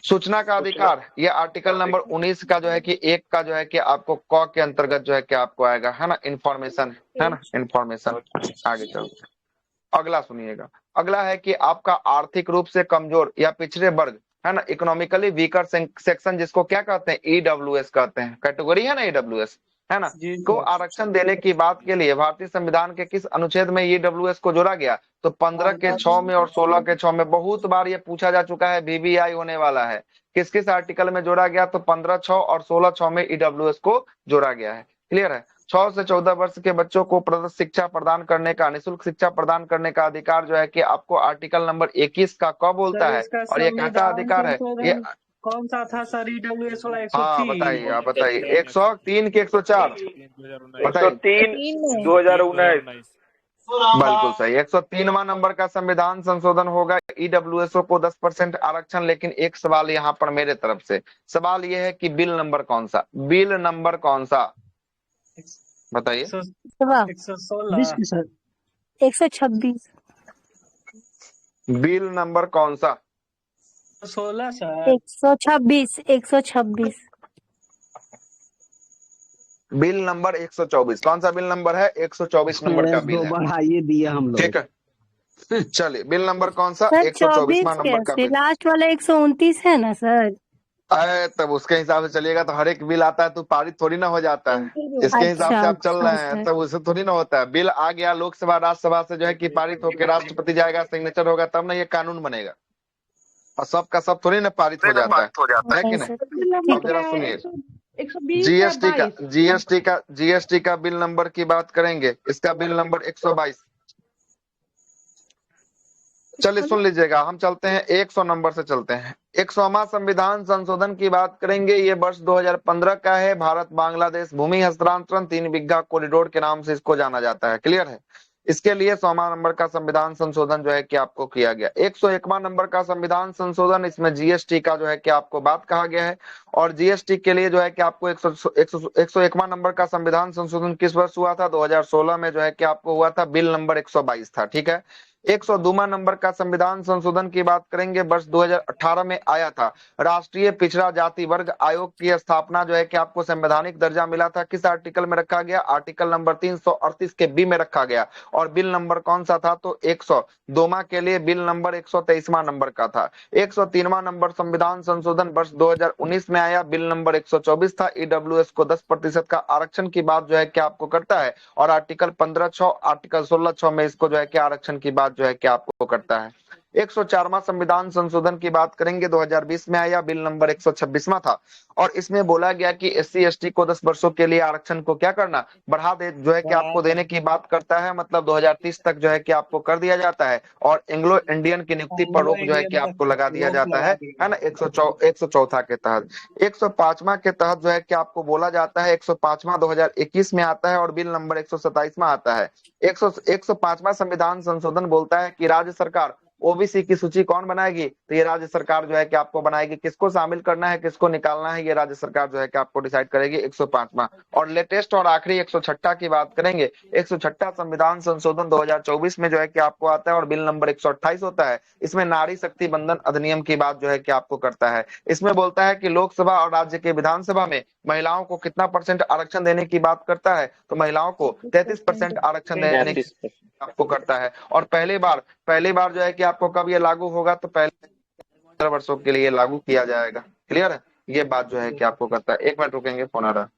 सूचना का अधिकार, ये आर्टिकल नंबर 19 का जो है कि 1 का जो है कि आपको क के अंतर्गत जो है कि आपको आएगा, है ना, इंफॉर्मेशन, है ना, इंफॉर्मेशन। आगे चलते। अगला सुनिएगा। अगला है कि आपका आर्थिक रूप से कमजोर या पिछड़े वर्ग, है ना, इकोनॉमिकली वीकर सेक्शन, जिसको क्या कहते हैं, ईडब्ल्यूएस कहते हैं, कैटेगरी है ना ईडब्ल्यूएस, है ना, को आरक्षण देने की बात के लिए भारतीय संविधान के किस अनुच्छेद में ईडब्ल्यूएस को जोड़ा गया, तो 15 के 6 में और 16 के 6 में। बहुत बार ये पूछा जा चुका है, वीवीआई होने वाला है। किस किस आर्टिकल में जोड़ा गया, तो 15(6) और 16(6) में ईडब्ल्यूएस को जोड़ा गया है। क्लियर है। 6 से 14 वर्ष के बच्चों को प्रदत्त शिक्षा प्रदान करने का, निःशुल्क शिक्षा प्रदान करने का अधिकार जो है कि आपको आर्टिकल नंबर 21 का क बोलता है, और ये कैसा अधिकार है, ये कौन सा था सर, ईडब्ल्यूएस वाला? हाँ बताइए, आप बताइए। 103 के 104 बताइए। 2019 बिल्कुल सही। 103वां नंबर का संविधान संशोधन होगा, ईडब्ल्यूएसओ को 10% आरक्षण। लेकिन एक सवाल यहाँ पर मेरे तरफ से, सवाल यह है कि बिल नंबर कौन सा, बिल नंबर कौन सा बताइए। 126 बिल नंबर कौन सा, 16 सर। 126 bill number 124। कौन सा बिल नंबर है, 124 नंबर का बिल है। बढ़ाइए दिया हम लोग। ठीक है, चलिए बिल नंबर कौन सा? सर 124वां 24 नंबर का कैसे? बिल। लास्ट वाला 129 है ना सर? अरे तब उसके हिसाब से चलिएगा तो हर एक बिल आता है तो पारित थोड़ी ना हो जाता है। इसके हिसाब से अच्छा आप चल अच्छा रहे हैं सर। तब उससे थोड़ी ना होता है। बिल आ गया लोकसभा राज्यसभा से जो है कि पारित होकर राष्ट्रपति जाएगा, सिग्नेचर होगा, तब ना ये कानून बनेगा। और सब का सब थोड़ी ना पारित हो जाता है कि नहीं नहीं? सर, अब ठीक है। जरा सुनिए, 120 है, जीएसटी का बिल नंबर की बात करेंगे। इसका बिल नंबर 122। चलिए सुन लीजिएगा, हम चलते हैं 100 नंबर से चलते हैं। 100वां संविधान संशोधन की बात करेंगे। ये वर्ष 2015 का है। भारत बांग्लादेश भूमि हस्तांतरण 3 बिघा कॉरिडोर के नाम से इसको जाना जाता है। क्लियर है? इसके लिए 100वां नंबर का संविधान संशोधन जो है कि आपको किया गया। 101वां नंबर का संविधान संशोधन, इसमें जीएसटी का जो है कि आपको बात कहा गया है। और जीएसटी के लिए जो है कि आपको 101वां नंबर का संविधान संशोधन किस वर्ष हुआ था? 2016 में जो है कि आपको हुआ था। बिल नंबर 122 था। ठीक है। 102वां नंबर का संविधान संशोधन की बात करेंगे। वर्ष 2018 में आया था। राष्ट्रीय पिछड़ा जाति वर्ग आयोग की स्थापना जो है कि आपको संवैधानिक दर्जा मिला था। किस आर्टिकल में रखा गया? आर्टिकल नंबर 338 के बी में रखा गया। और बिल नंबर कौन सा था? तो 102वां के लिए बिल नंबर 123वां नंबर का था। 103वां नंबर संविधान संशोधन वर्ष 2019 में आया। बिल नंबर 124 था। ईडब्ल्यूएस को 10% का आरक्षण की बात जो है कि आपको करता है। और आर्टिकल 15(6) आर्टिकल 16(6) में इसको जो है कि आरक्षण की बात जो है कि आपको करता है। 104वां संविधान संशोधन की बात करेंगे। 2020 में आया। बिल नंबर 126वां था। और इसमें बोला गया कि एससी एसटी को 10 वर्षों के लिए आरक्षण को क्या करना, बढ़ा दे जो है कि आपको देने की बात करता है। मतलब 2030 तक जो है कि आपको कर दिया जाता है। और एंग्लो इंडियन की नियुक्ति पर रोक जो है कि आपको लगा दिया जाता है ना। 104 के तहत 105वां के तहत जो है कि आपको बोला जाता है। 105वां 2021 में आता है। और बिल नंबर 127वां आता है। 105वां संविधान संशोधन बोलता है कि राज्य सरकार ओबीसी की सूची कौन बनाएगी? तो ये राज्य सरकार जो है कि आपको बनाएगी। किसको शामिल करना है, किसको निकालना है, ये राज्य सरकार जो है कि आपको डिसाइड करेगी। 105वां। और लेटेस्ट और आखिरी 106 की बात करेंगे। 106 संविधान संशोधन 2024 में जो है कि आपको आता है। और बिल नंबर 128 होता है। इसमें नारी शक्ति बंधन अधिनियम की बात जो है कि आपको करता है। इसमें बोलता है कि लोकसभा और राज्य के विधानसभा में महिलाओं को कितना परसेंट आरक्षण देने की बात करता है? तो महिलाओं को 33% आरक्षण देने की आपको करता है। और पहली बार जो है कि आपको कब ये लागू होगा? तो पहले 15 वर्षों के लिए लागू किया जाएगा। क्लियर है? ये बात जो है कि आपको करता है। एक मिनट रुकेंगे, फोन आ रहा है।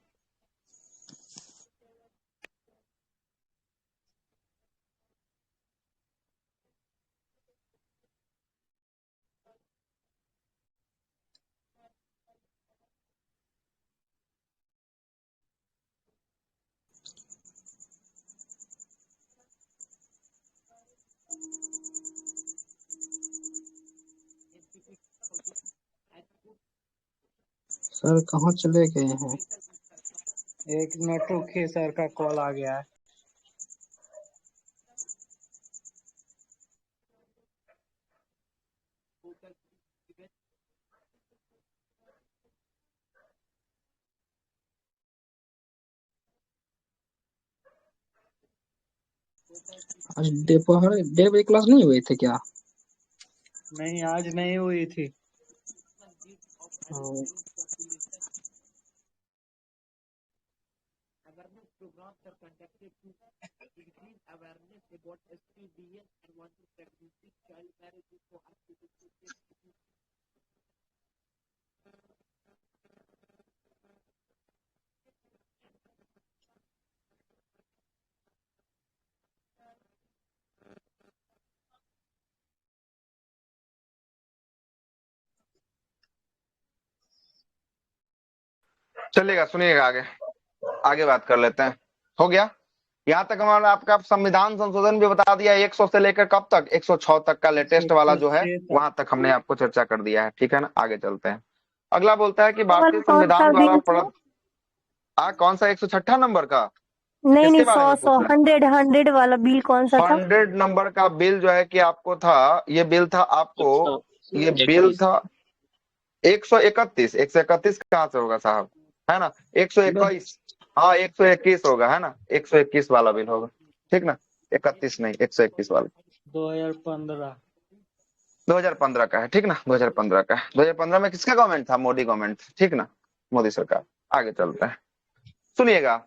सर कहाँ चले गए हैं? एक मिनट रुकिए, सर का कॉल आ गया है। आज दोपहर 1:30 बजे क्लास नहीं हुए थे क्या? नहीं, आज नहीं हुई थी। हाँ, चलिएगा, सुनिएगा, आगे आगे बात कर लेते हैं। हो गया यहाँ तक? हमारा आपका संविधान संशोधन भी बता दिया। 100 से लेकर कब तक? 106 तक का लेटेस्ट वाला जो है वहां तक हमने आपको चर्चा कर दिया है। ठीक है ना? आगे चलते हैं। अगला बोलता है कि भारतीय कौन सा संविधान द्वारा बिल? कौन सा? 106 नंबर का? नहीं नहीं, किसके बारे 100 में 100 पूछ रहे हैं? 100 वाला बिल कौन सा था? 100 नंबर का बिल जो है कि आपको था। ये बिल था आपको, ये बिल था 131। 131 कहाँ से होगा साहब? है ना? 121। हाँ 121 होगा, है ना? 121 वाला बिल होगा। ठीक ना? 31 नहीं, 121 वाला 2015। 2015 का है। ठीक ना? 2015 का है। 2015 में किसका गवर्नमेंट था? मोदी गवर्नमेंट। ठीक ना? मोदी सरकार। आगे चलते हैं, सुनिएगा।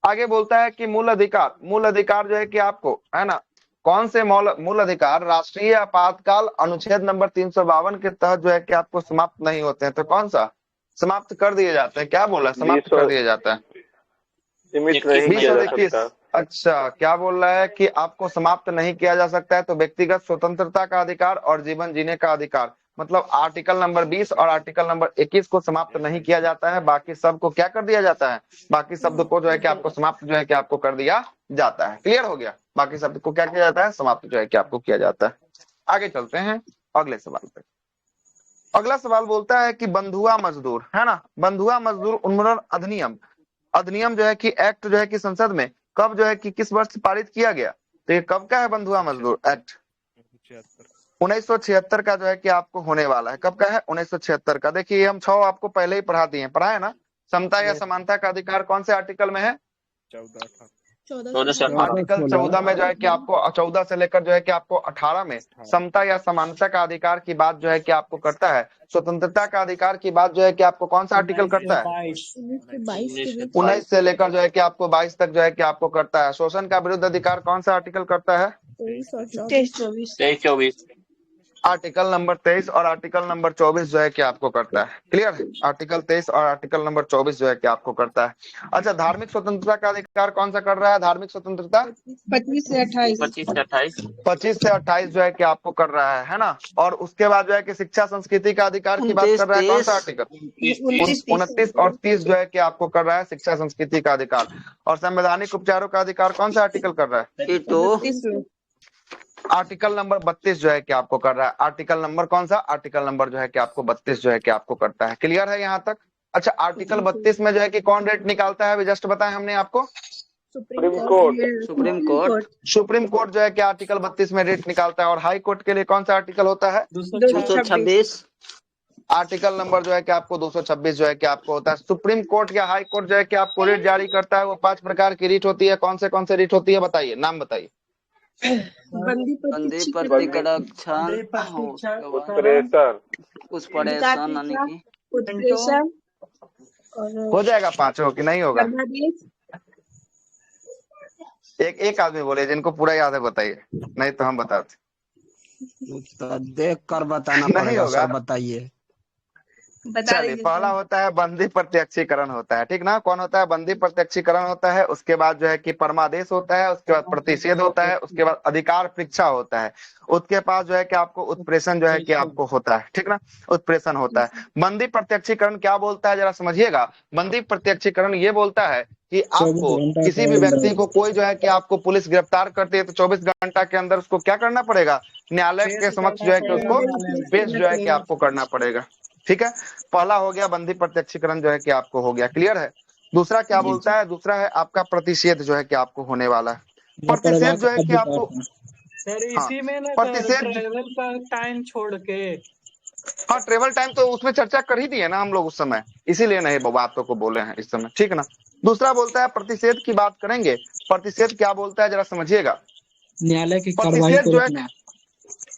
आगे बोलता है कि मूल अधिकार जो है कि आपको, है ना, कौन से मूल अधिकार राष्ट्रीय आपातकाल अनुच्छेद नंबर 352 के तहत जो है कि आपको समाप्त नहीं होते हैं? तो कौन सा समाप्त कर दिए जाते हैं? क्या बोला, समाप्त कर दिया जाता है? 2021। अच्छा, क्या बोल रहा है कि आपको समाप्त नहीं किया जा सकता है? तो व्यक्तिगत स्वतंत्रता का अधिकार और जीवन जीने का अधिकार, मतलब आर्टिकल नंबर 20 और आर्टिकल नंबर 21 को समाप्त नहीं किया जाता है, बाकी सब को क्या कर दिया जाता है? बाकी शब्द को जो है कि आपको समाप्त जो है कि आपको कर दिया जाता है। क्लियर हो गया? बाकी शब्द को क्या किया जाता है? समाप्त जो है कि आपको किया जाता है। आगे चलते हैं अगले सवाल पे। अगला सवाल बोलता है कि बंधुआ मजदूर, है ना, बंधुआ मजदूर उन्मूलन अधिनियम जो है कि एक्ट जो है कि संसद में कब जो है कि किस वर्ष पारित किया गया? तो ये कब का है बंधुआ मजदूर एक्ट? 1976 का जो है कि आपको होने वाला है। कब का है? 1976 का। देखिए हम 6 आपको पहले ही पढ़ा दिए, पढ़ा है ना। समता या समानता का अधिकार कौन से आर्टिकल में है? 14 आर्टिकल 14 में जो है कि आपको 14 से लेकर जो है कि आपको 18 में समता या समानता का अधिकार की बात जो है कि आपको करता है। स्वतंत्रता का अधिकार की बात जो है कि आपको कौन सा आर्टिकल करता है? 19 से लेकर जो है कि आपको 22 तक जो है कि आपको करता है। शोषण का विरुद्ध अधिकार कौन सा आर्टिकल करता है? 23-24 आर्टिकल नंबर 23 और आर्टिकल नंबर 24 जो है कि आपको करता है। क्लियर है? आर्टिकल 23 और आर्टिकल नंबर 24 जो है कि आपको करता है। अच्छा, धार्मिक स्वतंत्रता का अधिकार कौन सा कर रहा है? धार्मिक स्वतंत्रता 25 से 28। 25 से 28 जो है कि आपको कर रहा है ना। और उसके बाद जो है कि शिक्षा संस्कृति का अधिकार की बात कर रहा है। कौन सा आर्टिकल? 29 और 30 जो है कि आपको कर रहा है शिक्षा संस्कृति का अधिकार। और संवैधानिक उपचारों का अधिकार कौन सा आर्टिकल कर रहा है? आर्टिकल नंबर 32 जो है कि आपको कर रहा है। आर्टिकल नंबर कौन सा? आर्टिकल नंबर जो है कि आपको 32 जो है कि आपको करता है। क्लियर है यहाँ तक? अच्छा, आर्टिकल 32 में जो है कि कौन रेट निकालता है? अभी जस्ट बताएं हमने आपको, सुप्रीम सुप्रीम कोर्ट जो है कि आर्टिकल 32 में रेट निकालता है। और हाई कोर्ट के लिए कौन सा आर्टिकल होता है? 226। आर्टिकल नंबर जो है कि आपको 226 जो है कि आपको होता है। सुप्रीम कोर्ट या हाई कोर्ट जो है कि आपको रेट जारी करता है। वो 5 प्रकार की रीट होती है। कौन से रीट होती है? बताइए, नाम बताइए। बंदी उत्प्रेषण उत्प्रेषण हो जाएगा 5 हो कि नहीं होगा? धर्मादेश। एक आदमी बोले जिनको पूरा याद है, बताइए, नहीं तो हम बताते। तो देख कर बताना नहीं पड़ेगा होगा। सर, बताइए। बता चलिए, दीजिए पहला होता है बंदी प्रत्यक्षीकरण होता है, ठीक ना। कौन होता है? बंदी प्रत्यक्षीकरण होता है। उसके बाद जो है कि परमादेश होता है। उसके बाद प्रतिषेध होता है। उसके बाद अधिकार परीक्षा होता है। उसके पास जो है कि आपको उत्प्रेषण जो है कि आपको होता है, ठीक ना, उत्प्रेषण होता है। बंदी प्रत्यक्षीकरण क्या बोलता है, जरा समझिएगा। बंदी प्रत्यक्षीकरण ये बोलता है कि आपको किसी भी व्यक्ति को कोई जो है कि आपको पुलिस गिरफ्तार करती है तो 24 घंटा के अंदर उसको क्या करना पड़ेगा? न्यायालय के समक्ष जो है कि उसको पेश जो है कि आपको करना पड़ेगा। ठीक है, पहला हो गया बंदी प्रत्यक्षीकरण जो है कि आपको हो गया। क्लियर है? दूसरा क्या बोलता है? दूसरा है आपका प्रतिषेध जो है कि आपको होने वाला है। प्रतिषेध जो है कि आपको सर इसी में ना प्रतिषेध ट्रेवल का टाइम छोड़ के। हाँ, ट्रेवल टाइम तो उसमें चर्चा कर ही दिए ना हम लोग उस समय, इसीलिए नहीं बातों को बोले हैं इस समय, ठीक ना। दूसरा बोलता है प्रतिषेध की बात करेंगे। प्रतिषेध क्या बोलता है, जरा समझिएगा। न्यायालय की कार्रवाई प्रतिषेध को जो है, रोकना।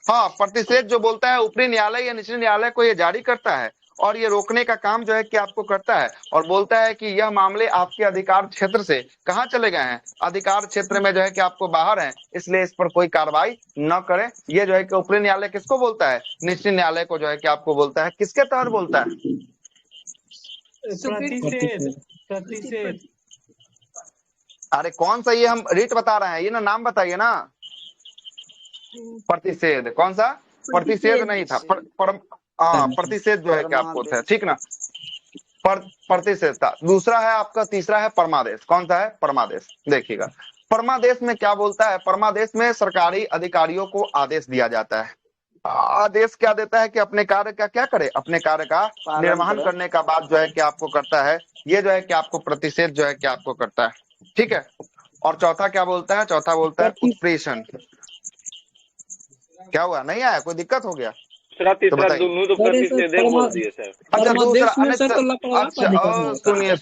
हाँ, प्रतिषेध जो बोलता है ऊपरी न्यायालय या निचले न्यायालय को ये जारी करता है और ये रोकने का काम जो है कि आपको करता है। और बोलता है कि यह मामले आपके अधिकार क्षेत्र से कहाँ चले गए हैं? अधिकार क्षेत्र में जो है कि आपको बाहर है, इसलिए इस पर कोई कार्रवाई न करें। ये जो है कि ऊपरी न्यायालय किसको बोलता है? निचले न्यायालय को जो है कि आपको बोलता है। किसके तहत बोलता है? प्रतिषेध। अरे कौन सा, ये हम रीट बता रहे हैं, ये ना नाम बताइए ना। प्रतिषेध कौन सा? प्रतिषेध नहीं था, प्रतिषेध जो है कि आपको था, ठीक ना। प्रतिषेध था। दूसरा है आपका, तीसरा है परमादेश। कौन सा है? परमादेश। देखिएगा, परमादेश में क्या बोलता है? परमादेश में सरकारी अधिकारियों को आदेश दिया जाता है। आदेश क्या देता है कि अपने कार्य का क्या करे? अपने कार्य का निर्वहन करने का बात जो है कि आपको करता है। ये जो है कि आपको प्रतिषेध जो है कि आपको करता है, ठीक है। और चौथा क्या बोलता है? चौथा बोलता है उत्प्रेषण। क्या हुआ, नहीं आया? कोई दिक्कत हो गया? तीसरा दोनों तो प्रतिषेध बोल दिए सर। अच्छा, दूसरा, अच्छा, सुनिए,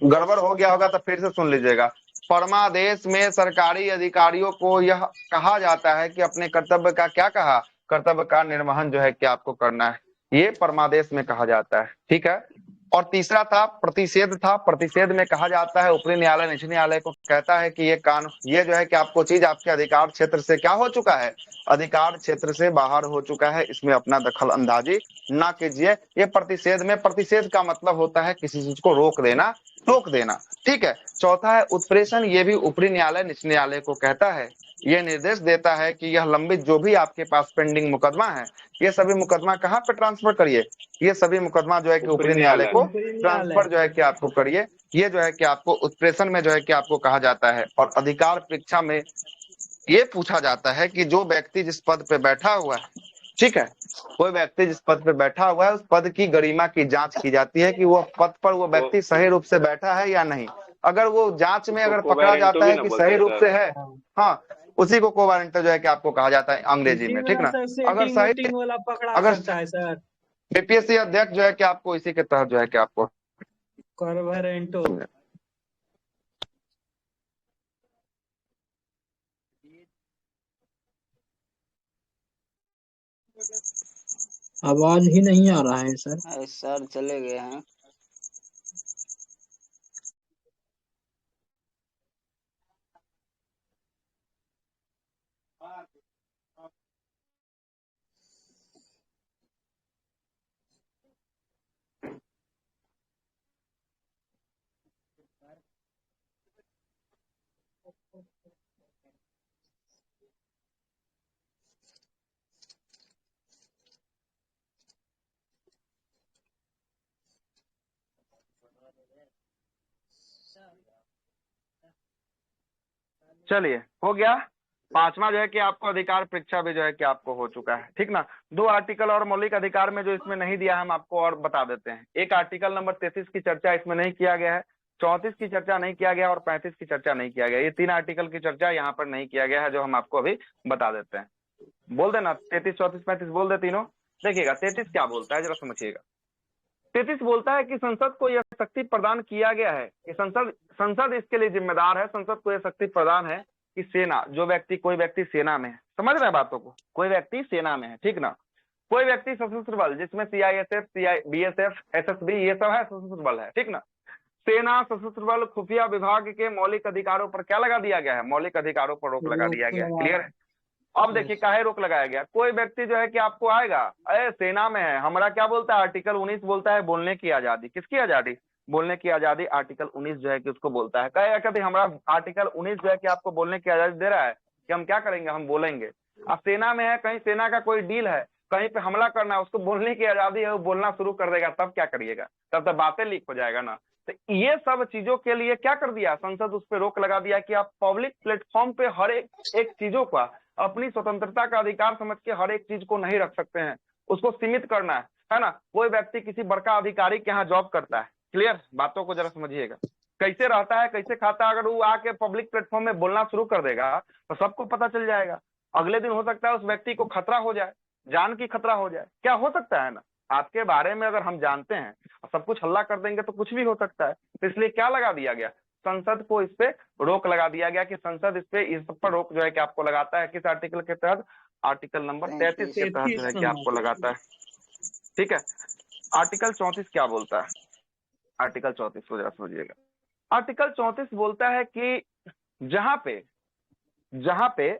गड़बड़ हो गया होगा तो फिर से सुन लीजिएगा। परमादेश में सरकारी अधिकारियों को यह कहा जाता है कि अपने कर्तव्य का क्या कहा? कर्तव्य का निर्वहन जो है कि आपको करना है। ये परमादेश में कहा जाता है, ठीक है। और तीसरा था प्रतिषेध था। प्रतिषेध में कहा जाता है ऊपरी न्यायालय निचले न्यायालय को कहता है कि ये जो है कि आपको चीज आपके अधिकार क्षेत्र से क्या हो चुका है, अधिकार क्षेत्र से बाहर हो चुका है, इसमें अपना दखल अंदाजी ना कीजिए। ये प्रतिषेध में, प्रतिषेध का मतलब होता है किसी चीज को रोक देना, टोक देना, ठीक है। चौथा है उत्प्रेषण, ये भी ऊपरी न्यायालय निचले न्यायालय को कहता है, ये निर्देश देता है कि यह लंबित जो भी आपके पास पेंडिंग मुकदमा है, ये सभी मुकदमा कहाँ पे ट्रांसफर करिए, ये सभी मुकदमा जो है कि ऊपरी न्यायालय को ट्रांसफर जो है कि आपको करिए। ये जो है कि आपको उत्प्रेषण में जो है कि आपको कहा जाता है। और अधिकार परीक्षा में ये पूछा जाता है कि जो व्यक्ति जिस पद पे बैठा हुआ है, ठीक है, कोई व्यक्ति जिस पद पे बैठा हुआ है उस पद की गरिमा की जांच की जाती है कि वो पद पर वो व्यक्ति सही रूप से बैठा है या नहीं। अगर वो जांच में अगर पकड़ा जाता है कि सही रूप से है, हाँ, उसी को कोवारंटर जो है कि आपको कहा जाता है अंग्रेजी में, ठीक ना। अगर सही, वाला पकड़ा अगर सकता है सर, बीपीएससी अध्यक्ष जो है कि आपको इसी के तहत जो है कि आपको कोवारंटो। आवाज ही नहीं आ रहा है सर। सर चले गए हैं। चलिए हो गया। पांचवा जो है कि आपको अधिकार परीक्षा भी जो है कि आपको हो चुका है, ठीक ना। दो आर्टिकल और मौलिक अधिकार में जो इसमें नहीं दिया है हम आपको और बता देते हैं। एक आर्टिकल नंबर 33 की चर्चा इसमें नहीं किया गया है, 34 की चर्चा नहीं किया गया और 35 की चर्चा नहीं किया गया। ये तीन आर्टिकल की चर्चा यहाँ पर नहीं किया गया है, जो हम आपको अभी बता देते हैं। बोल देना 33, 34, 35 बोल दे तीनों। देखिएगा 33 क्या बोलता है, जरा समझिएगा। 33 बोलता है कि संसद को यह शक्ति प्रदान किया गया है कि संसद इसके लिए जिम्मेदार है, संसद को यह शक्ति प्रदान है कि सेना, जो व्यक्ति, कोई व्यक्ति सेना में है, समझ रहे हैं बातों को, कोई व्यक्ति सेना में है, ठीक ना, कोई व्यक्ति सशस्त्र बल जिसमें सीआईएसएफ, बीएसएफ, एसएसबी ये सब है, सशस्त्र बल है, ठीक ना। सेना, सशस्त्र बल, खुफिया विभाग के मौलिक अधिकारों पर क्या लगा दिया गया है, मौलिक अधिकारों पर रोक लगा दिया गया है। क्लियर है। अब देखिए काहे रोक लगाया गया। कोई व्यक्ति जो है कि आपको आएगा, अरे सेना में है, हमारा क्या बोलता है, आर्टिकल 19 बोलता है बोलने की आजादी। किसकी आजादी? बोलने की आजादी। आर्टिकल 19 जो है कि उसको बोलता है। कहेगा कहते हमारा आर्टिकल 19 जो है कि आपको बोलने की आजादी दे रहा है कि हम क्या करेंगे, हम बोलेंगे। अब सेना में है, कहीं सेना का कोई डील है, कहीं पे हमला करना है, उसको बोलने की आजादी है, वो बोलना शुरू कर देगा, तब क्या करिएगा, तब तो बातें लीक हो जाएगा ना। तो ये सब चीजों के लिए क्या कर दिया संसद, उस पर रोक लगा दिया कि आप पब्लिक प्लेटफॉर्म पे हर एक चीजों का अपनी स्वतंत्रता का अधिकार समझ के हर एक चीज को नहीं रख सकते हैं, उसको सीमित करना है ना। कोई व्यक्ति किसी बड़का अधिकारी के यहाँ जॉब करता है, क्लियर, बातों को जरा समझिएगा, कैसे रहता है, कैसे खाता है, अगर वो आके पब्लिक प्लेटफॉर्म में बोलना शुरू कर देगा तो सबको पता चल जाएगा। अगले दिन हो सकता है उस व्यक्ति को खतरा हो जाए, जान की खतरा हो जाए, क्या हो सकता है ना। आपके बारे में अगर हम जानते हैं और सब कुछ हल्ला कर देंगे तो कुछ भी हो सकता है। तो इसलिए क्या लगा दिया गया, संसद को इस पे रोक लगा दिया गया कि संसद इस पर रोक जो है कि आपको लगाता है। किस आर्टिकल के तहत? आर्टिकल नंबर 33 के तहत जो है कि आपको लगाता है, ठीक है। आर्टिकल 34 क्या बोलता है? आर्टिकल 34 को जरा समझिएगा। आर्टिकल 34 बोलता है कि जहां पे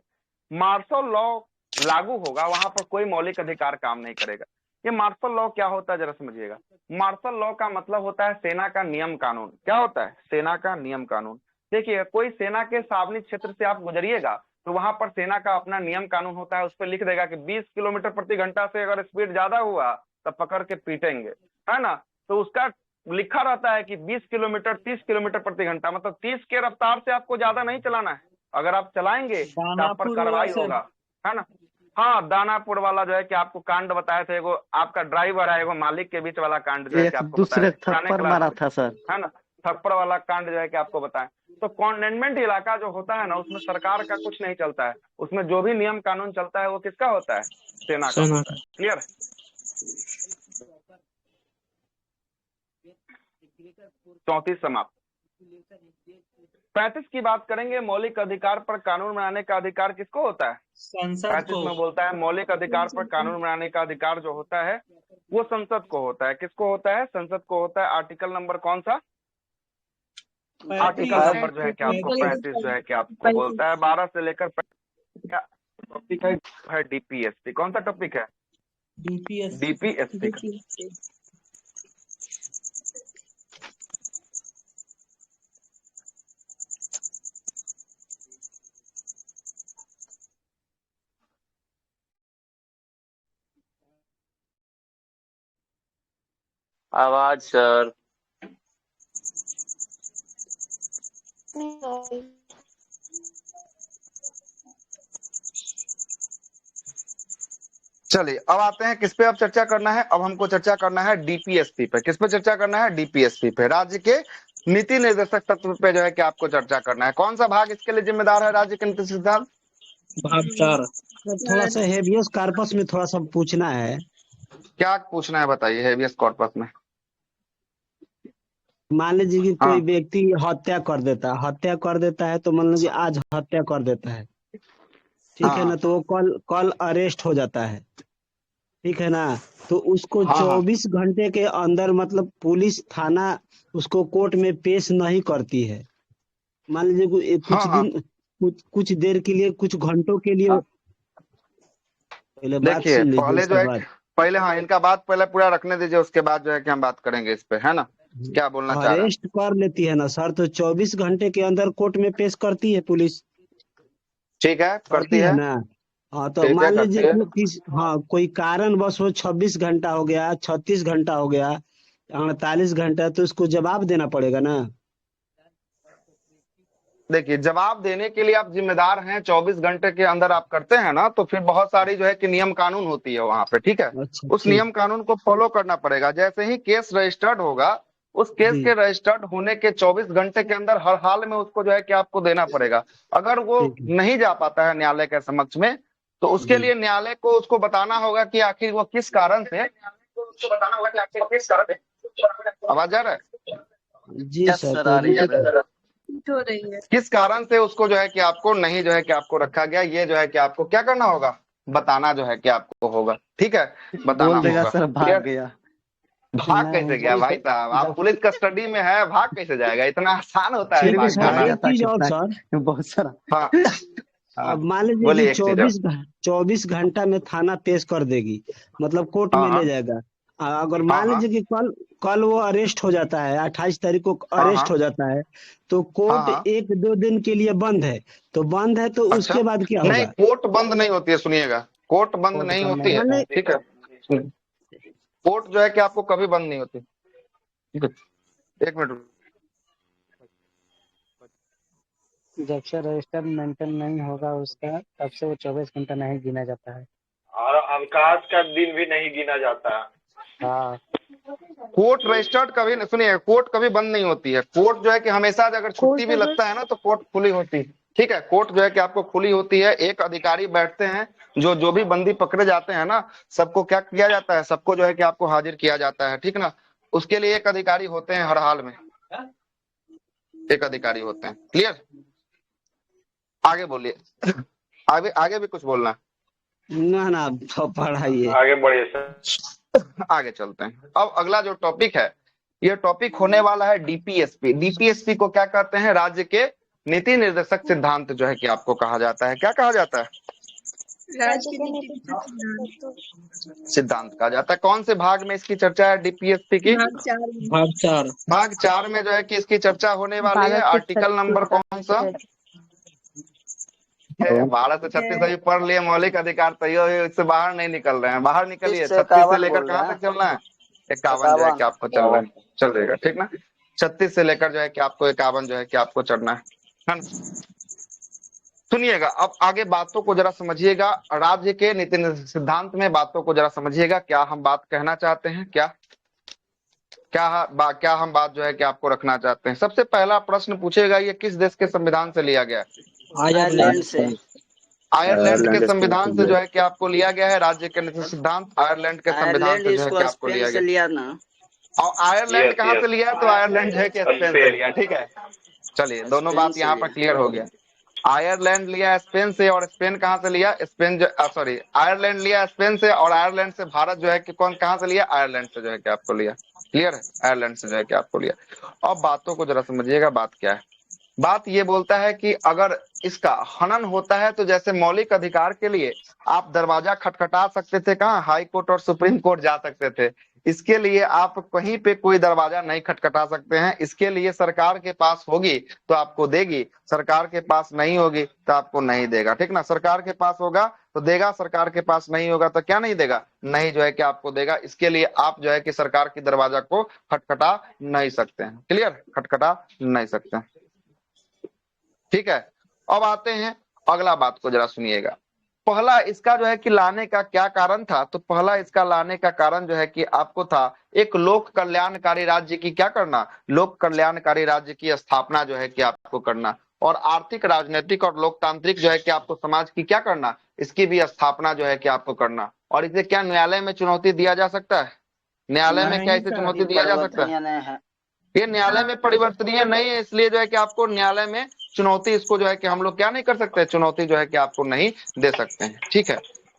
मार्शल लॉ लागू होगा वहां पर कोई मौलिक अधिकार काम नहीं करेगा। ये मार्शल लॉ क्या होता है जरा समझिएगा। मार्शल लॉ का मतलब होता है सेना का नियम कानून। क्या होता है? सेना का नियम कानून। देखिए कोई सेना के सार्वजनिक क्षेत्र से आप गुजरिएगा तो वहां पर सेना का अपना नियम कानून होता है, उस पर लिख देगा कि 20 किलोमीटर प्रति घंटा से अगर स्पीड ज्यादा हुआ तो पकड़ के पीटेंगे, है ना। तो उसका लिखा रहता है कि 20 किलोमीटर 30 किलोमीटर प्रति घंटा, मतलब 30 के रफ्तार से आपको ज्यादा नहीं चलाना है। अगर आप चलाएंगे तो आप पर कार्रवाई होगा, है ना। हाँ, दानापुर वाला जो है कि आपको कांड बताए थे, एगो आपका ड्राइवर है, एगो मालिक के बीच वाला कांड जो है कि आपको दूसरे थप्पड़ मारा था सर, है ना, थप्पड़ वाला कांड जो है कि आपको बताएं। तो कंटेनमेंट इलाका जो होता है ना, उसमें सरकार का कुछ नहीं चलता है, उसमें जो भी नियम कानून चलता है वो किसका होता है? सेना का होता है। क्लियर? 34 समाप्त। 35 की बात करेंगे, मौलिक अधिकार पर कानून बनाने का अधिकार किसको होता है? संसद 35 को। में बोलता है मौलिक अधिकार पर कानून बनाने का अधिकार जो होता है वो संसद को होता है। किसको होता है? संसद को होता है। आर्टिकल नंबर कौन सा? आर्टिकल नंबर जो है कि आपको 35 जो है कि आपको बोलता है 12 से लेकर टॉपिक है डीपीएसपी। कौन सा टॉपिक है? डीपीएसपी का। आवाज सर। चलिए अब आते हैं किस पे अब चर्चा करना है। अब हमको चर्चा करना है डीपीएसपी पे। किस पे चर्चा करना है? डीपीएसपी पे, राज्य के नीति निर्देशक तत्व पे जो है कि आपको चर्चा करना है। कौन सा भाग इसके लिए जिम्मेदार है? राज्य के नीति सिद्धांत भाग 4। थोड़ा सा हेबियस कॉर्पस में थोड़ा सा पूछना है। क्या पूछना है बताइए? हेबियस कॉर्पस में मान लीजिए कि हाँ। कोई व्यक्ति हत्या कर देता है तो मान लीजिए आज हत्या कर देता है, ठीक है ना, तो वो कल अरेस्ट हो जाता है, ठीक है ना, तो उसको हाँ, हाँ। 24 घंटे के अंदर मतलब पुलिस थाना उसको कोर्ट में पेश नहीं करती है। मान लीजिए कुछ हाँ। दिन कुछ देर के लिए, कुछ घंटों के लिए। पहले बात देखिए सुन लीजिए, पहले जो उसके है बाद पहले हाँ इनका बात पहले पूरा रखने दीजिए, उसके बाद जो है कि हम बात करेंगे इस पे, है ना? क्या बोलना चाह रहे हैं? अरेस्ट कर लेती है ना सर, तो 24 घंटे के अंदर कोर्ट में पेश करती है पुलिस। ठीक है, करती है ना। हाँ, तो ठीक है, मान करती लीजिए है। हाँ, कोई कारणवश वो 26 घंटा हो गया, 36 घंटा हो गया, 48 घंटा, तो इसको जवाब देना पड़ेगा ना। देखिए जवाब देने के लिए आप जिम्मेदार हैं, 24 घंटे के अंदर आप करते हैं ना, तो फिर बहुत सारी जो है कि नियम कानून होती है वहां पे, ठीक है? अच्छा, उस नियम कानून को फॉलो करना पड़ेगा। जैसे ही केस रजिस्टर्ड होगा, उस केस जी। के रजिस्टर्ड होने के 24 घंटे के अंदर हर हाल में उसको जो है कि आपको देना पड़ेगा। अगर वो ठीक है। नहीं जा पाता है न्यायालय के समक्ष में, तो उसके जी। लिए न्यायालय को उसको बताना होगा कि आखिर वो किस कारण से, आवाज आ रहा है? जी यस सर, सर, कोई आ रही है। दिक्कत हो रही है। किस कारण से उसको जो है कि आपको नहीं जो है कि आपको रखा गया, ये जो है कि आपको क्या करना होगा? बताना जो है कि आपको होगा, ठीक है? बताना बोल देगा होगा। सर भाग क्लियर? गया। भाग कैसे गया भाई साहब? आप पुलिस कस्टडी में है, भाग कैसे जाएगा? इतना आसान होता है फिर भी भाग सर, भाग जाना? एक जाता है चीज और कितना, सर। बहुत सारा। हाँ हाँ, अब मान लीजिए कि बोलिए एक चीज और। 24 घंटा में थाना पेश कर देगी, मतलब कोर्ट हाँ में हाँ ले जाएगा। अगर हाँ मान हाँ लीजिए कि कल वो अरेस्ट हो जाता है, 28 तारीख को हाँ अरेस्ट हाँ हो जाता है, तो हाँ कोर्ट हाँ। 1-2 दिन के लिए बंद है, तो बंद है, तो अच्छा, उसके बाद क्या नहीं होगा? कोर्ट बंद नहीं होती है, सुनिएगा, कोर्ट बंद कोर्ट नहीं बंद होती नहीं है, होता माने है। ठीक है? कोर्ट जो है कि आपको कभी बंद नहीं होती, ठीक है? एक मिनट। जब से रजिस्टर मेंटेन नहीं होगा उसका, तब से वो 24 घंटा नहीं गिना जाता है। और अवकाश का दिन भी नहीं गिना जाता। हाँ, कोर्ट रजिस्टर्ड कभी नहीं, सुनिए, कोर्ट कभी बंद नहीं होती है। कोर्ट जो है कि हमेशा अगर छुट्टी भी लगता है ना, तो कोर्ट खुली होती है, ठीक है? कोर्ट जो है कि आपको खुली होती है। एक अधिकारी बैठते हैं, जो भी बंदी पकड़े जाते हैं ना, सबको क्या किया जाता है? सबको जो है कि आपको हाजिर किया जाता है, ठीक ना? उसके लिए एक अधिकारी होते हैं हर हाल में, एक अधिकारी होते हैं। क्लियर? आगे बोलिए। आगे आगे भी कुछ बोलना है? ना तो पढ़ाइए। आगे बढ़िए सर। आगे चलते हैं। अब अगला जो टॉपिक है, ये टॉपिक होने वाला है डीपीएसपी। डीपीएसपी को क्या कहते हैं? राज्य के नीति निर्देशक सिद्धांत जो है कि आपको कहा जाता है। क्या कहा जाता है? राज्य के नीति सिद्धांत सिद्धांत कहा जाता है। कौन से भाग में इसकी चर्चा है डीपीएसपी की? भाग 4 में। भाग 4। भाग 4 में जो है कि इसकी चर्चा होने वाली है। आर्टिकल नंबर कौन सा? 12 से 36 अभी पढ़ लिए। मौलिक अधिकार तैयो इससे बाहर नहीं निकल रहे हैं, बाहर निकलिए। 36 से लेकर कहाँ तक चलना है? 51 जो है कि आपको चल रहा है, चल रहेगा, ठीक ना? 36 से लेकर जो है कि आपको 51 जो है कि आपको चढ़ना है ना? सुनिएगा, अब आगे बातों को जरा समझिएगा। राज्य के नीति सिद्धांत में बातों को जरा समझिएगा। क्या हम बात कहना चाहते हैं? क्या हम बात जो है कि आपको रखना चाहते हैं? सबसे पहला प्रश्न पूछेगा, ये किस देश के संविधान से लिया गया है? आयरलैंड से। आयरलैंड के संविधान से जो है कि आपको लिया गया है। राज्य के नीति सिद्धांत आयरलैंड के संविधान से जो है कि आपको लिया गया। और आयरलैंड यस कहाँ से यस लिया? तो आयरलैंड जो है कि स्पेन से स्पेन। लिया। ठीक है, चलिए दोनों स्पेन बात से यहाँ पर लिया। क्लियर हो गया। आयरलैंड लिया स्पेन से, और स्पेन कहाँ से लिया? स्पेन सॉरी, आयरलैंड लिया स्पेन से, और आयरलैंड से भारत जो है कि कौन कहाँ से लिया? आयरलैंड से जो है कि आपको लिया। क्लियर है, आयरलैंड से जो है कि आपको लिया। अब बातों को जरा समझिएगा, बात क्या है। बात ये बोलता है कि अगर इसका हनन होता है तो जैसे मौलिक अधिकार के लिए आप दरवाजा खटखटा सकते थे, कहाँ? हाई कोर्ट और सुप्रीम कोर्ट जा सकते थे। इसके लिए आप कहीं पे कोई दरवाजा नहीं खटखटा सकते हैं। इसके लिए सरकार के पास होगी तो आपको देगी, सरकार के पास नहीं होगी तो आपको नहीं देगा। ठीक ना, सरकार के पास होगा तो देगा, सरकार के पास नहीं होगा तो क्या नहीं देगा? नहीं जो है कि आपको देगा। इसके लिए आप जो है कि सरकार की दरवाजा को खटखटा नहीं सकते हैं। क्लियर, खटखटा नहीं सकते हैं। ठीक है, अब आते हैं अगला बात को जरा सुनिएगा। पहला इसका जो है कि लाने का क्या कारण था? तो पहला इसका लाने का कारण जो है कि आपको था एक लोक कल्याणकारी राज्य की क्या करना? लोक कल्याणकारी राज्य की स्थापना जो है कि आपको करना, और आर्थिक, राजनीतिक और लोकतांत्रिक जो है कि आपको समाज की क्या करना? इसकी भी स्थापना जो है कि आपको करना। और इसे क्या न्यायालय में चुनौती दिया जा सकता है? न्यायालय में क्या नहीं इसे सर। चुनौती दिया जा सकता है? परिवर्तनीय नहीं है। ये न्यायालय में परिवर्तनीय नहीं है, इसलिए जो है कि आपको न्यायालय में चुनौती, इसको जो है कि हम लोग क्या नहीं कर सकते? चुनौती जो है कि आपको नहीं दे सकते हैं। ठीक है,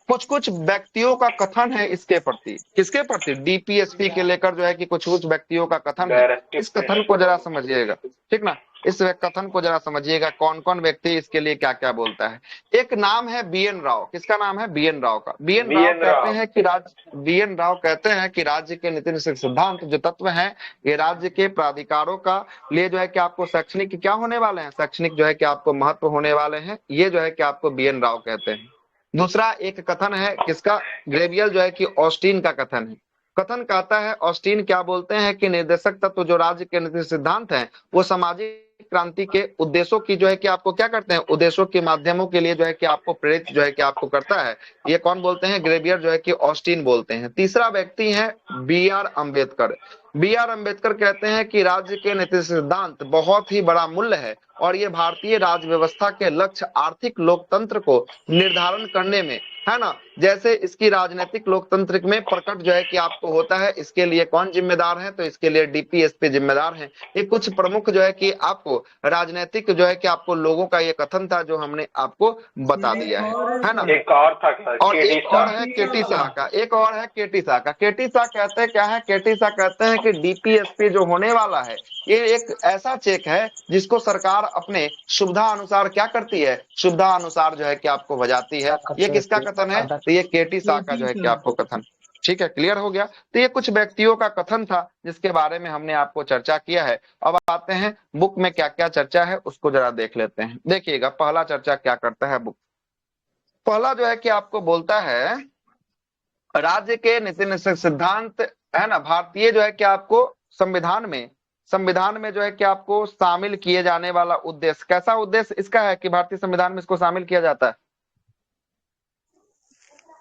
कुछ कुछ व्यक्तियों का कथन है इसके प्रति। किसके प्रति? डीपीएसपी के लेकर जो है कि कुछ कुछ व्यक्तियों का कथन है। इस कथन को जरा समझिएगा। ठीक ना, इस कथन को जरा समझिएगा, कौन कौन व्यक्ति इसके लिए क्या क्या बोलता है। एक नाम है बीएन राव। किसका नाम है? बीएन राव का। बीएन राव कहते हैं कि बीएन राव कहते हैं कि राज्य के नीति निषेध सिद्धांत जो तत्व हैं, ये राज्य के प्राधिकारों का लिए जो है कि आपको शैक्षणिक क्या होने वाले हैं? शैक्षणिक जो है कि आपको महत्व होने वाले हैं। ये जो है कि आपको बीएन राव कहते हैं। दूसरा एक कथन है किसका? ग्रेवियल जो है कि ऑस्टिन का कथन है। कथन कहता है, ऑस्टिन क्या बोलते हैं कि निर्देशक तत्व जो राज्य के नीति सिद्धांत हैं वो सामाजिक क्रांति के उद्देश्यों की जो है कि आपको क्या करते हैं? उद्देश्यों के माध्यमों के लिए जो है कि आपको प्रेरित जो है कि आपको करता है। ये कौन बोलते हैं? ग्रेवियर जो है कि ऑस्टिन बोलते हैं। तीसरा व्यक्ति है B R Ambedkar. B R Ambedkar कहते हैं कि राज्य के नीति सिद्धांत बहुत ही बड़ा मूल्य है और ये भारतीय राज्य व्यवस्था के लक्ष्य आर्थिक लोकतंत्र को निर्धारण करने में, है ना, जैसे इसकी राजनीतिक लोकतंत्र में प्रकट जो है कि आपको होता है। इसके लिए कौन जिम्मेदार है? तो इसके लिए डीपीएसपी जिम्मेदार है। ये कुछ प्रमुख जो है कि आपको राजनीतिक जो है कि आपको लोगों का ये कथन था जो हमने आपको बता दिया है ना। एक और था और एक और है केटी शाह का। एक और है केटी शाह का। केटी शाह कहते हैं क्या है? केटी शाह कहते हैं कि डीपीएसपी जो होने वाला है ये एक ऐसा चेक है जिसको सरकार अपने सुविधा अनुसार क्या करती है? सुविधा अनुसार जो है कि आपको बजाती है। ये किसका कथन है? तो ये केटी शाह का जो है कि आपको कथन। ठीक है, क्लियर हो गया। तो ये कुछ व्यक्तियों का कथन था जिसके बारे में हमने आपको चर्चा किया है। अब आते हैं बुक में क्या क्या चर्चा है उसको जरा देख लेते हैं। देखिएगा पहला चर्चा क्या करता है बुक। पहला जो है कि आपको बोलता है राज्य के नीति निषेध सिद्धांत, है ना, भारतीय जो है कि आपको संविधान में जो है कि आपको शामिल किए जाने वाला उद्देश्य। कैसा उद्देश्य इसका है कि भारतीय संविधान में इसको शामिल किया जाता है?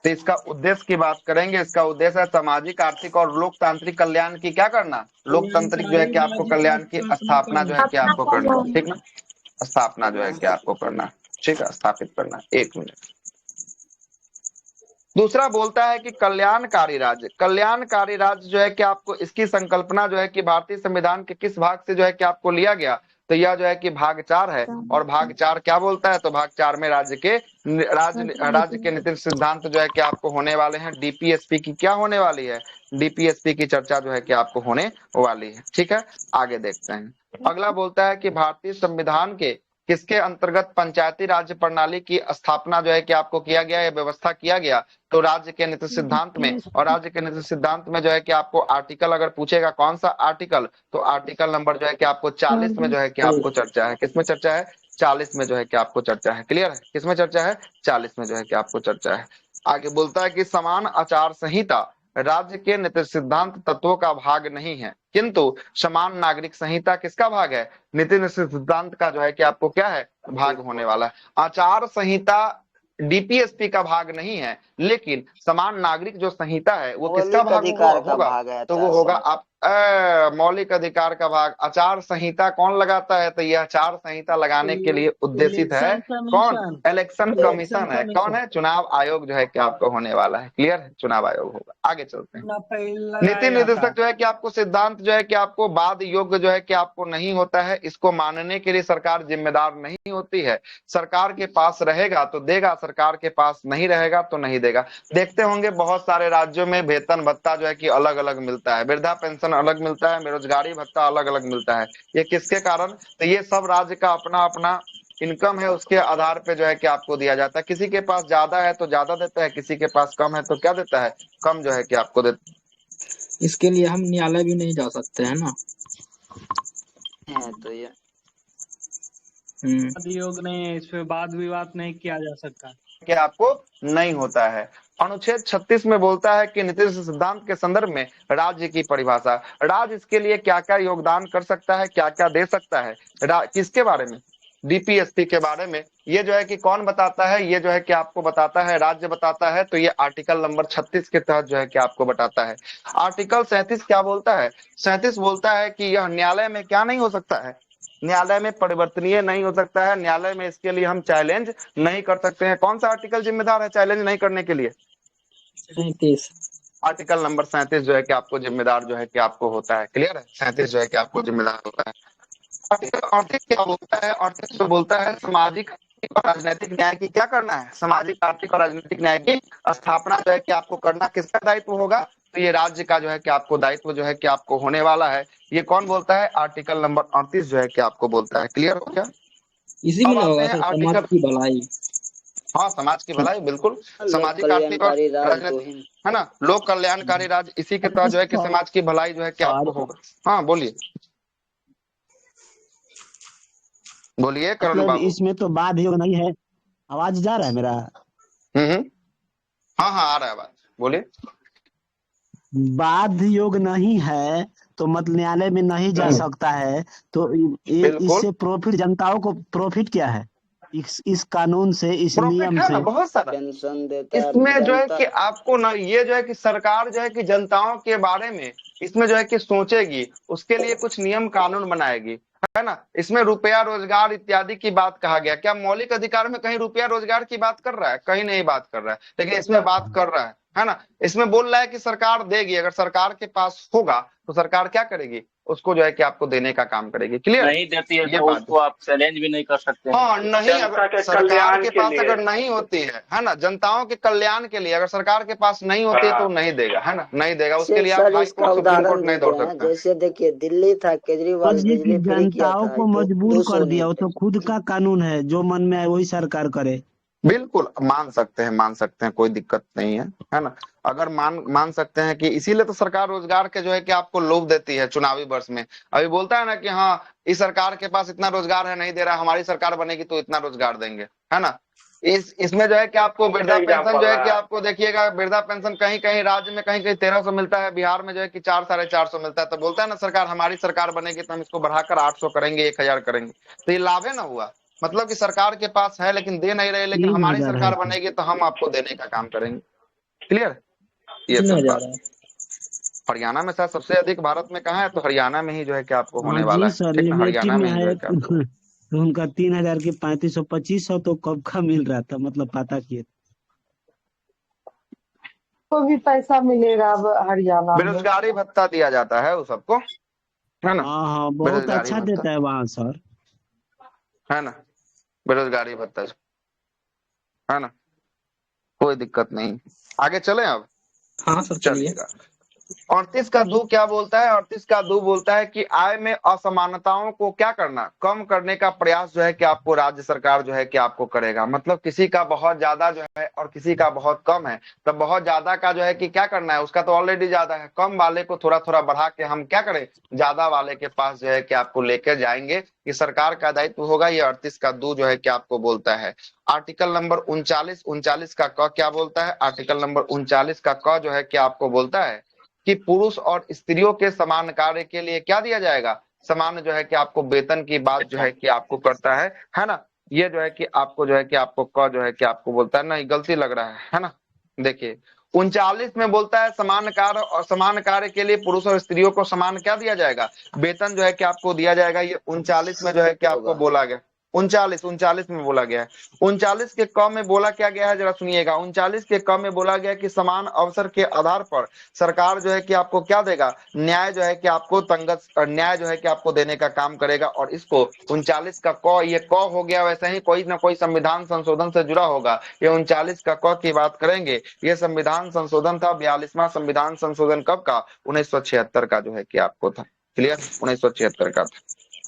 तो इसका उद्देश्य की बात करेंगे। इसका उद्देश्य है सामाजिक, आर्थिक और लोकतांत्रिक कल्याण की क्या करना? लोकतांत्रिक जो है कि आपको कल्याण की स्थापना जो है कि आपको करना। ठीक ना, स्थापना जो है कि आपको करना। ठीक है, स्थापित करना। एक मिनट। दूसरा बोलता है कि कल्याणकारी राज्य। कल्याणकारी राज्य जो है कि आपको इसकी संकल्पना जो है कि भारतीय संविधान के किस भाग से जो है कि आपको लिया गया? तो यह जो है कि भाग 4 है। और भाग 4 क्या बोलता है? तो भाग 4 में राज्य के नीति सिद्धांत जो है कि आपको होने वाले हैं। डीपीएसपी की क्या होने वाली है? डीपीएसपी की चर्चा जो है कि आपको होने वाली है। ठीक है, आगे देखते हैं। अगला बोलता है कि भारतीय संविधान के किसके अंतर्गत पंचायती राज्य प्रणाली की स्थापना जो है कि आपको किया गया, या व्यवस्था किया गया? तो राज्य के नीति सिद्धांत में। और राज्य के नीति सिद्धांत में जो है कि आपको आर्टिकल अगर पूछेगा कौन सा आर्टिकल, तो आर्टिकल नंबर जो है कि आपको 40 में जो है कि आपको चर्चा है। किसमें चर्चा है? 40 में जो है कि आपको चर्चा है। क्लियर है, किसमें चर्चा है? 40 में जो है कि आपको चर्चा है। आगे बोलता है कि समान आचार संहिता राज्य के नीति सिद्धांत तत्वों का भाग नहीं है, किंतु समान नागरिक संहिता किसका भाग है? नीति निषेध सिद्धांत का जो है कि आपको क्या है? भाग होने वाला है। आचार संहिता डीपीएसपी का भाग नहीं है, लेकिन समान नागरिक जो संहिता है वो किसका भाग होगा? तो वो होगा आप मौलिक अधिकार का भाग आचार संहिता कौन लगाता है? तो यह आचार संहिता लगाने के लिए उद्देशित है कौन? इलेक्शन कमीशन है। कौन है? चुनाव आयोग जो है कि आपको होने वाला है। क्लियर है? चुनाव आयोग होगा। आगे चलते हैं। नीति निर्देशक जो है कि आपको सिद्धांत जो है कि आपको वाद योग्य जो है कि आपको नहीं होता है, इसको मानने के लिए सरकार जिम्मेदार नहीं होती है। सरकार के पास रहेगा तो देगा, सरकार के पास नहीं रहेगा तो नहीं देगा। देखते होंगे बहुत सारे राज्यों में वेतन भत्ता जो है कि अलग अलग मिलता है, वृद्धा पेंशन अलग मिलता है, बेरोजगारी भत्ता अलग अलग मिलता है। ये किसके कारण? तो ये सब राज्य का अपना अपना इनकम है, उसके आधार पे जो है कि आपको दिया जाता है। किसी के पास ज्यादा है तो ज्यादा देता है, किसी के पास कम है तो क्या देता है? कम जो है कि आपको देता है। इसके लिए हम न्यायालय भी नहीं जा सकते है ना? तो ये योग नहीं है, इस पे वाद विवाद नहीं किया जा सकता कि आपको नहीं होता है। अनुच्छेद 36 में बोलता है कि नीति सिद्धांत के संदर्भ में राज्य की परिभाषा, राज्य इसके लिए क्या क्या योगदान कर सकता है, क्या क्या दे सकता है, किसके बारे में? डीपीएसपी के बारे में। ये जो है कि कौन बताता है? ये जो है कि आपको बताता है राज्य बताता है। तो ये आर्टिकल नंबर 36 के तहत जो है कि आपको बताता है। आर्टिकल 37 क्या बोलता है? 37 बोलता है कि यह न्यायालय में क्या नहीं हो सकता है? न्यायालय में परिवर्तनीय नहीं हो सकता है। न्यायालय में इसके लिए हम चैलेंज नहीं कर सकते हैं। कौन सा आर्टिकल जिम्मेदार है चैलेंज नहीं करने के लिए? 37 आर्टिकल नंबर 37 जो है कि आपको जिम्मेदार जो है कि आपको होता है। क्लियर है? 37 जो है कि आपको जिम्मेदार होता है। आर्टिकल 38 क्या बोलता है? 38 जो बोलता है सामाजिक और राजनीतिक न्याय की क्या करना है? सामाजिक, आर्थिक और राजनीतिक न्याय की स्थापना जो है कि आपको करना किसका दायित्व होगा? तो ये राज्य का जो है कि आपको दायित्व जो है कि आपको होने वाला है। ये कौन बोलता है? आर्टिकल नंबर 38 जो है कि आपको बोलता है। क्लियर हो गया? इसी में अब आते होगा हैं सर, समाज आर्टिकल, की भलाई। हाँ समाज की भलाई, बिल्कुल सामाजिक, आर्थिक और राजनीतिक, है ना, लोक कल्याणकारी राज्य। इसी के तहत जो है कि समाज की भलाई जो है कि आपको होगा। हाँ बोलिए बोलिए करण मतलब बाबू। इसमें तो वाद योग नहीं है। आवाज जा रहा है मेरा? हाँ हाँ आ रहा है बात, बोलिए। वाद योग नहीं है तो मतलब न्यायालय में नहीं जा सकता है। तो ये बिल्कुल इससे प्रॉफिट, जनताओं को प्रॉफिट क्या है इस कानून से, इस प्रॉफिट नियम है से? ना बहुत सारा। पेंशन देता है इसमें जो है जनता। कि आपको ना ये जो है कि सरकार जो है कि जनताओं के बारे में इसमें जो है कि सोचेगी, उसके लिए कुछ नियम कानून बनाएगी, है ना। इसमें रुपया रोजगार इत्यादि की बात कहा गया। क्या मौलिक अधिकार में कहीं रुपया रोजगार की बात कर रहा है? कहीं नहीं बात कर रहा है, लेकिन इसमें बात कर रहा है ना। इसमें बोल रहा है कि सरकार देगी, अगर सरकार के पास होगा तो सरकार क्या करेगी? उसको जो है कि आपको देने का काम करेगी। क्लियर? नहीं देती है ये तो बात उसको आप चैलेंज भी नहीं कर सकते हैं। हाँ नहीं, जनता अगर के सरकार कल्याण के के पास लिए। अगर नहीं होती है ना, जनताओं के कल्याण के लिए अगर सरकार के पास नहीं होती है तो नहीं देगा, है ना, नहीं देगा। उसके लिए आप सर हाई इसका कोर्ट, सुप्रीम उदाहरण कोर्ट नहीं देते दौड़ हैं, सकते हैं। जैसे देखिए दिल्ली था, केजरीवाल ये कि बिजली फ्री किया जनताओं था, को तो मजबूर 200 कर दिया, वो यूनिट। तो खुद का कानून है, जो मन में आए वही सरकार करे। बिल्कुल मान सकते हैं, मान सकते हैं, कोई दिक्कत नहीं है ना। अगर मान सकते हैं कि इसीलिए तो सरकार रोजगार के जो है कि आपको लोभ देती है चुनावी वर्ष में। अभी बोलता है ना कि हाँ इस सरकार के पास इतना रोजगार है, नहीं दे रहा, हमारी सरकार बनेगी तो इतना रोजगार देंगे, है ना। इसमें जो है कि आपको वृद्धा पेंशन जो है कि आपको देखिएगा, वृद्धा पेंशन कहीं कहीं राज्य में कहीं कहीं 1300 मिलता है, बिहार में जो है कि 400 साढ़े 400 मिलता है। तो बोलता है ना सरकार हमारी सरकार बनेगी तो हम इसको बढ़ाकर 800 करेंगे, 1000 करेंगे। तो ये लाभ है ना हुआ, मतलब कि सरकार के पास है लेकिन दे नहीं रहे, लेकिन हमारी 3000 है। सरकार बनेगी तो हम आपको देने का काम करेंगे। क्लियर? ये कितना सब जा बात। रहा है? हरियाणा में शायद सबसे अधिक भारत में कहाँ है, तो हरियाणा में ही जो है कि आपको हाँ होने वाला जी है। सर, ठीक ना, यूनिटी हरियाणा में में ही जो है। है कि आपको तो उनका 3000 की 3500 2500 तो कब का मिल रहा था, मतलब पता किए को भी पैसा मिलेगा अब हरियाणा में। बेरोजगारी भत्ता दिया जाता है वो सबको, है ना। हाँ हाँ, बहुत बेरोजगारी अच्छा भत्ता, देता है वहाँ सर, है ना, बेरोजगारी भत्ता, है ना, कोई दिक्कत नहीं। आगे चलें अब। हाँ सर चलिए। चलिएगा। 38 का दो क्या बोलता है? 38 का दो बोलता है कि आय में असमानताओं को क्या करना, कम करने का प्रयास जो है कि आपको राज्य सरकार जो है कि आपको करेगा। मतलब किसी का बहुत ज्यादा जो है और किसी का बहुत कम है, तो बहुत ज्यादा का जो है कि क्या करना है, उसका तो ऑलरेडी ज्यादा है, कम वाले को थोड़ा थोड़ा बढ़ा के हम क्या करें, ज्यादा वाले के पास जो है कि आपको लेकर जाएंगे। ये सरकार का दायित्व होगा। ये 38 का दो जो है कि आपको बोलता है। आर्टिकल नंबर 39 का क क्या बोलता है? आर्टिकल नंबर 39 का क जो है कि आपको बोलता है कि पुरुष और स्त्रियों के समान कार्य के लिए क्या दिया जाएगा, समान जो है कि आपको वेतन की बात जो है कि आपको करता है ना। ये जो है कि आपको जो है कि आपको क जो है कि आपको बोलता है, नहीं गलती लग रहा है ना। देखिए 39 में बोलता है समान कार्य और समान कार्य के लिए पुरुष और स्त्रियों को समान क्या दिया जाएगा, वेतन जो है कि आपको दिया जाएगा। ये 39 में जो है कि आपको बोला गया, 39 में बोला गया है। 39 के क में बोला क्या गया है, जरा सुनिएगा। 39 के क में बोला गया कि समान अवसर के आधार पर सरकार जो है कि आपको क्या देगा, न्याय जो है कि आपको तंगत न्याय जो है कि आपको देने का काम करेगा। और इसको 39 का क, ये क हो गया, वैसे ही कोई ना कोई संविधान संशोधन से जुड़ा होगा। ये 39 का क की बात करेंगे। ये संविधान संशोधन था 42वां संविधान संशोधन कब का, 1976 का जो है कि आपको था। क्लियर, 1976 का था।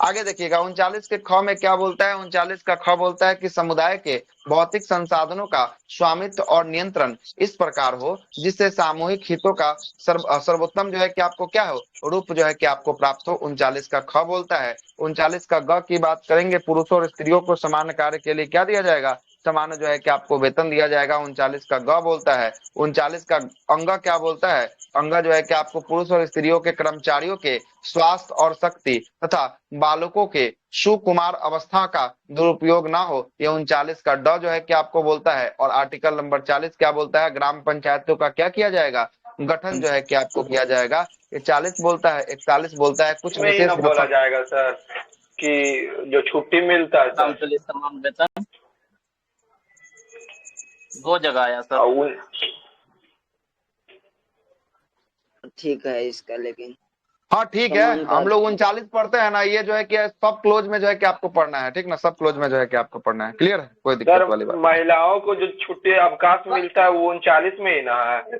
आगे देखिएगा 39 के ख में क्या बोलता है। 39 का ख बोलता है कि समुदाय के भौतिक संसाधनों का स्वामित्व और नियंत्रण इस प्रकार हो जिससे सामूहिक हितों का सर्वोत्तम जो है कि आपको क्या हो, रूप जो है कि आपको प्राप्त हो। 39 का ख बोलता है। 39 का ग की बात करेंगे, पुरुषों और स्त्रियों को समान कार्य के लिए क्या दिया जाएगा, समान जो है कि आपको वेतन दिया जाएगा। 39 का ग बोलता है। 39 का अंग क्या बोलता है, अंग जो है कि आपको पुरुष और स्त्रियों के कर्मचारियों के स्वास्थ्य और शक्ति तथा बालकों के सुकुमार अवस्था का दुरुपयोग ना हो। ये 39 का ड जो है कि आपको बोलता है। और आर्टिकल नंबर 40 क्या बोलता है, ग्राम पंचायतों का क्या किया जाएगा, गठन जो है कि आपको किया जाएगा। ये 40 बोलता है। 41 बोलता है कुछ में ही ना बोला विशेष जाएगा सर कि जो छुट्टी मिलता है काम सर, के लिए समान वेतन 2 जगह आया सर। ठीक है इसका, लेकिन हाँ ठीक है, हम लोग 39 पढ़ते हैं ना, ये जो है कि सब क्लोज में जो है कि आपको पढ़ना है, ठीक ना, सब क्लोज में जो है कि आपको पढ़ना है। क्लियर है, कोई दिक्कत वाली बात। महिलाओं को जो छुट्टी अवकाश मिलता है वो 39 में ही ना है।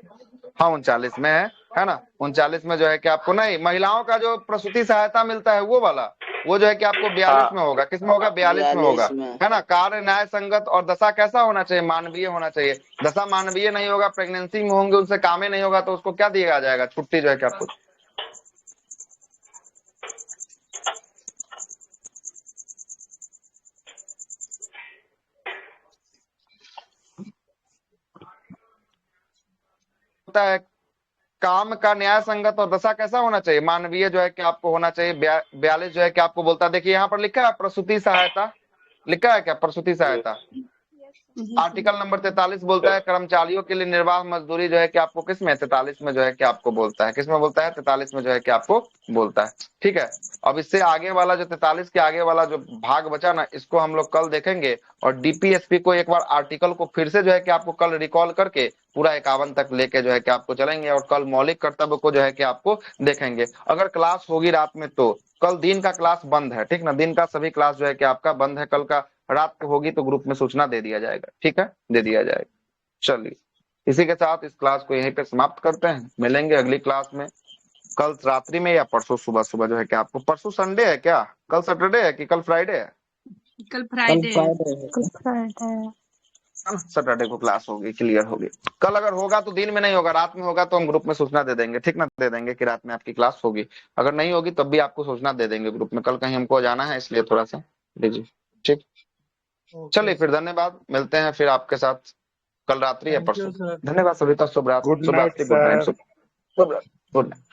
हाँ 39 में है ना। 39 में जो है कि आपको नहीं, महिलाओं का जो प्रसूति सहायता मिलता है वो वाला, वो जो है कि आपको 42 में होगा। किस में होगा, 42 में होगा, है ना। कार्य न्याय संगत और दशा कैसा होना चाहिए, मानवीय होना चाहिए। दशा मानवीय नहीं होगा, प्रेगनेंसी में होंगे, उनसे काम ही नहीं होगा, तो उसको क्या दिया जाएगा, छुट्टी जो है कि आपको। होता है काम का न्याय संगत और दशा कैसा होना चाहिए, मानवीय जो है कि आपको होना चाहिए। 42 जो है कि आपको बोलता है, देखिए यहाँ पर लिखा है प्रसूति सहायता, लिखा है क्या, प्रसूति सहायता। आर्टिकल नंबर 43 बोलता है कर्मचारियों के लिए निर्वाह मजदूरी जो है कि आपको किस में, 43 में जो है कि आपको बोलता है। किस में बोलता है, 43 में जो है कि आपको बोलता है। ठीक है, अब इससे आगे वाला जो 43 के आगे वाला जो भाग बचा ना, इसको हम लोग कल देखेंगे। और डीपीएसपी को एक बार आर्टिकल को फिर से जो है कि आपको कल रिकॉल करके पूरा 51 तक लेके जो है कि आपको चलेंगे। और कल मौलिक कर्तव्य को जो है कि आपको देखेंगे। अगर क्लास होगी रात में तो कल दिन का क्लास बंद है, ठीक ना, दिन का सभी क्लास जो है कि आपका बंद है। कल का रात को होगी तो ग्रुप में सूचना दे दिया जाएगा, ठीक है, दे दिया जाएगा। चलिए, इसी के साथ इस क्लास को यहीं पे समाप्त करते हैं। मिलेंगे अगली क्लास में कल रात्रि में या परसों सुबह सुबह जो है कि आपको। परसों संडे है क्या, कल सैटरडे है कि कल फ्राइडे है, कल फ्राइडे सैटरडे को क्लास होगी, क्लियर होगी। कल अगर होगा तो दिन में नहीं होगा, रात में होगा तो हम ग्रुप में सूचना दे देंगे, ठीक ना, दे देंगे कि रात में आपकी क्लास होगी। अगर नहीं होगी तब भी आपको सूचना दे देंगे ग्रुप में। कल कहीं हमको जाना है इसलिए थोड़ा सा दीजिए, ठीक। चलिए फिर, धन्यवाद, मिलते हैं फिर आपके साथ कल रात्रि या परसों। धन्यवाद सभी का, शुभ रात्रि, गुड नाइट, गुड नाइट।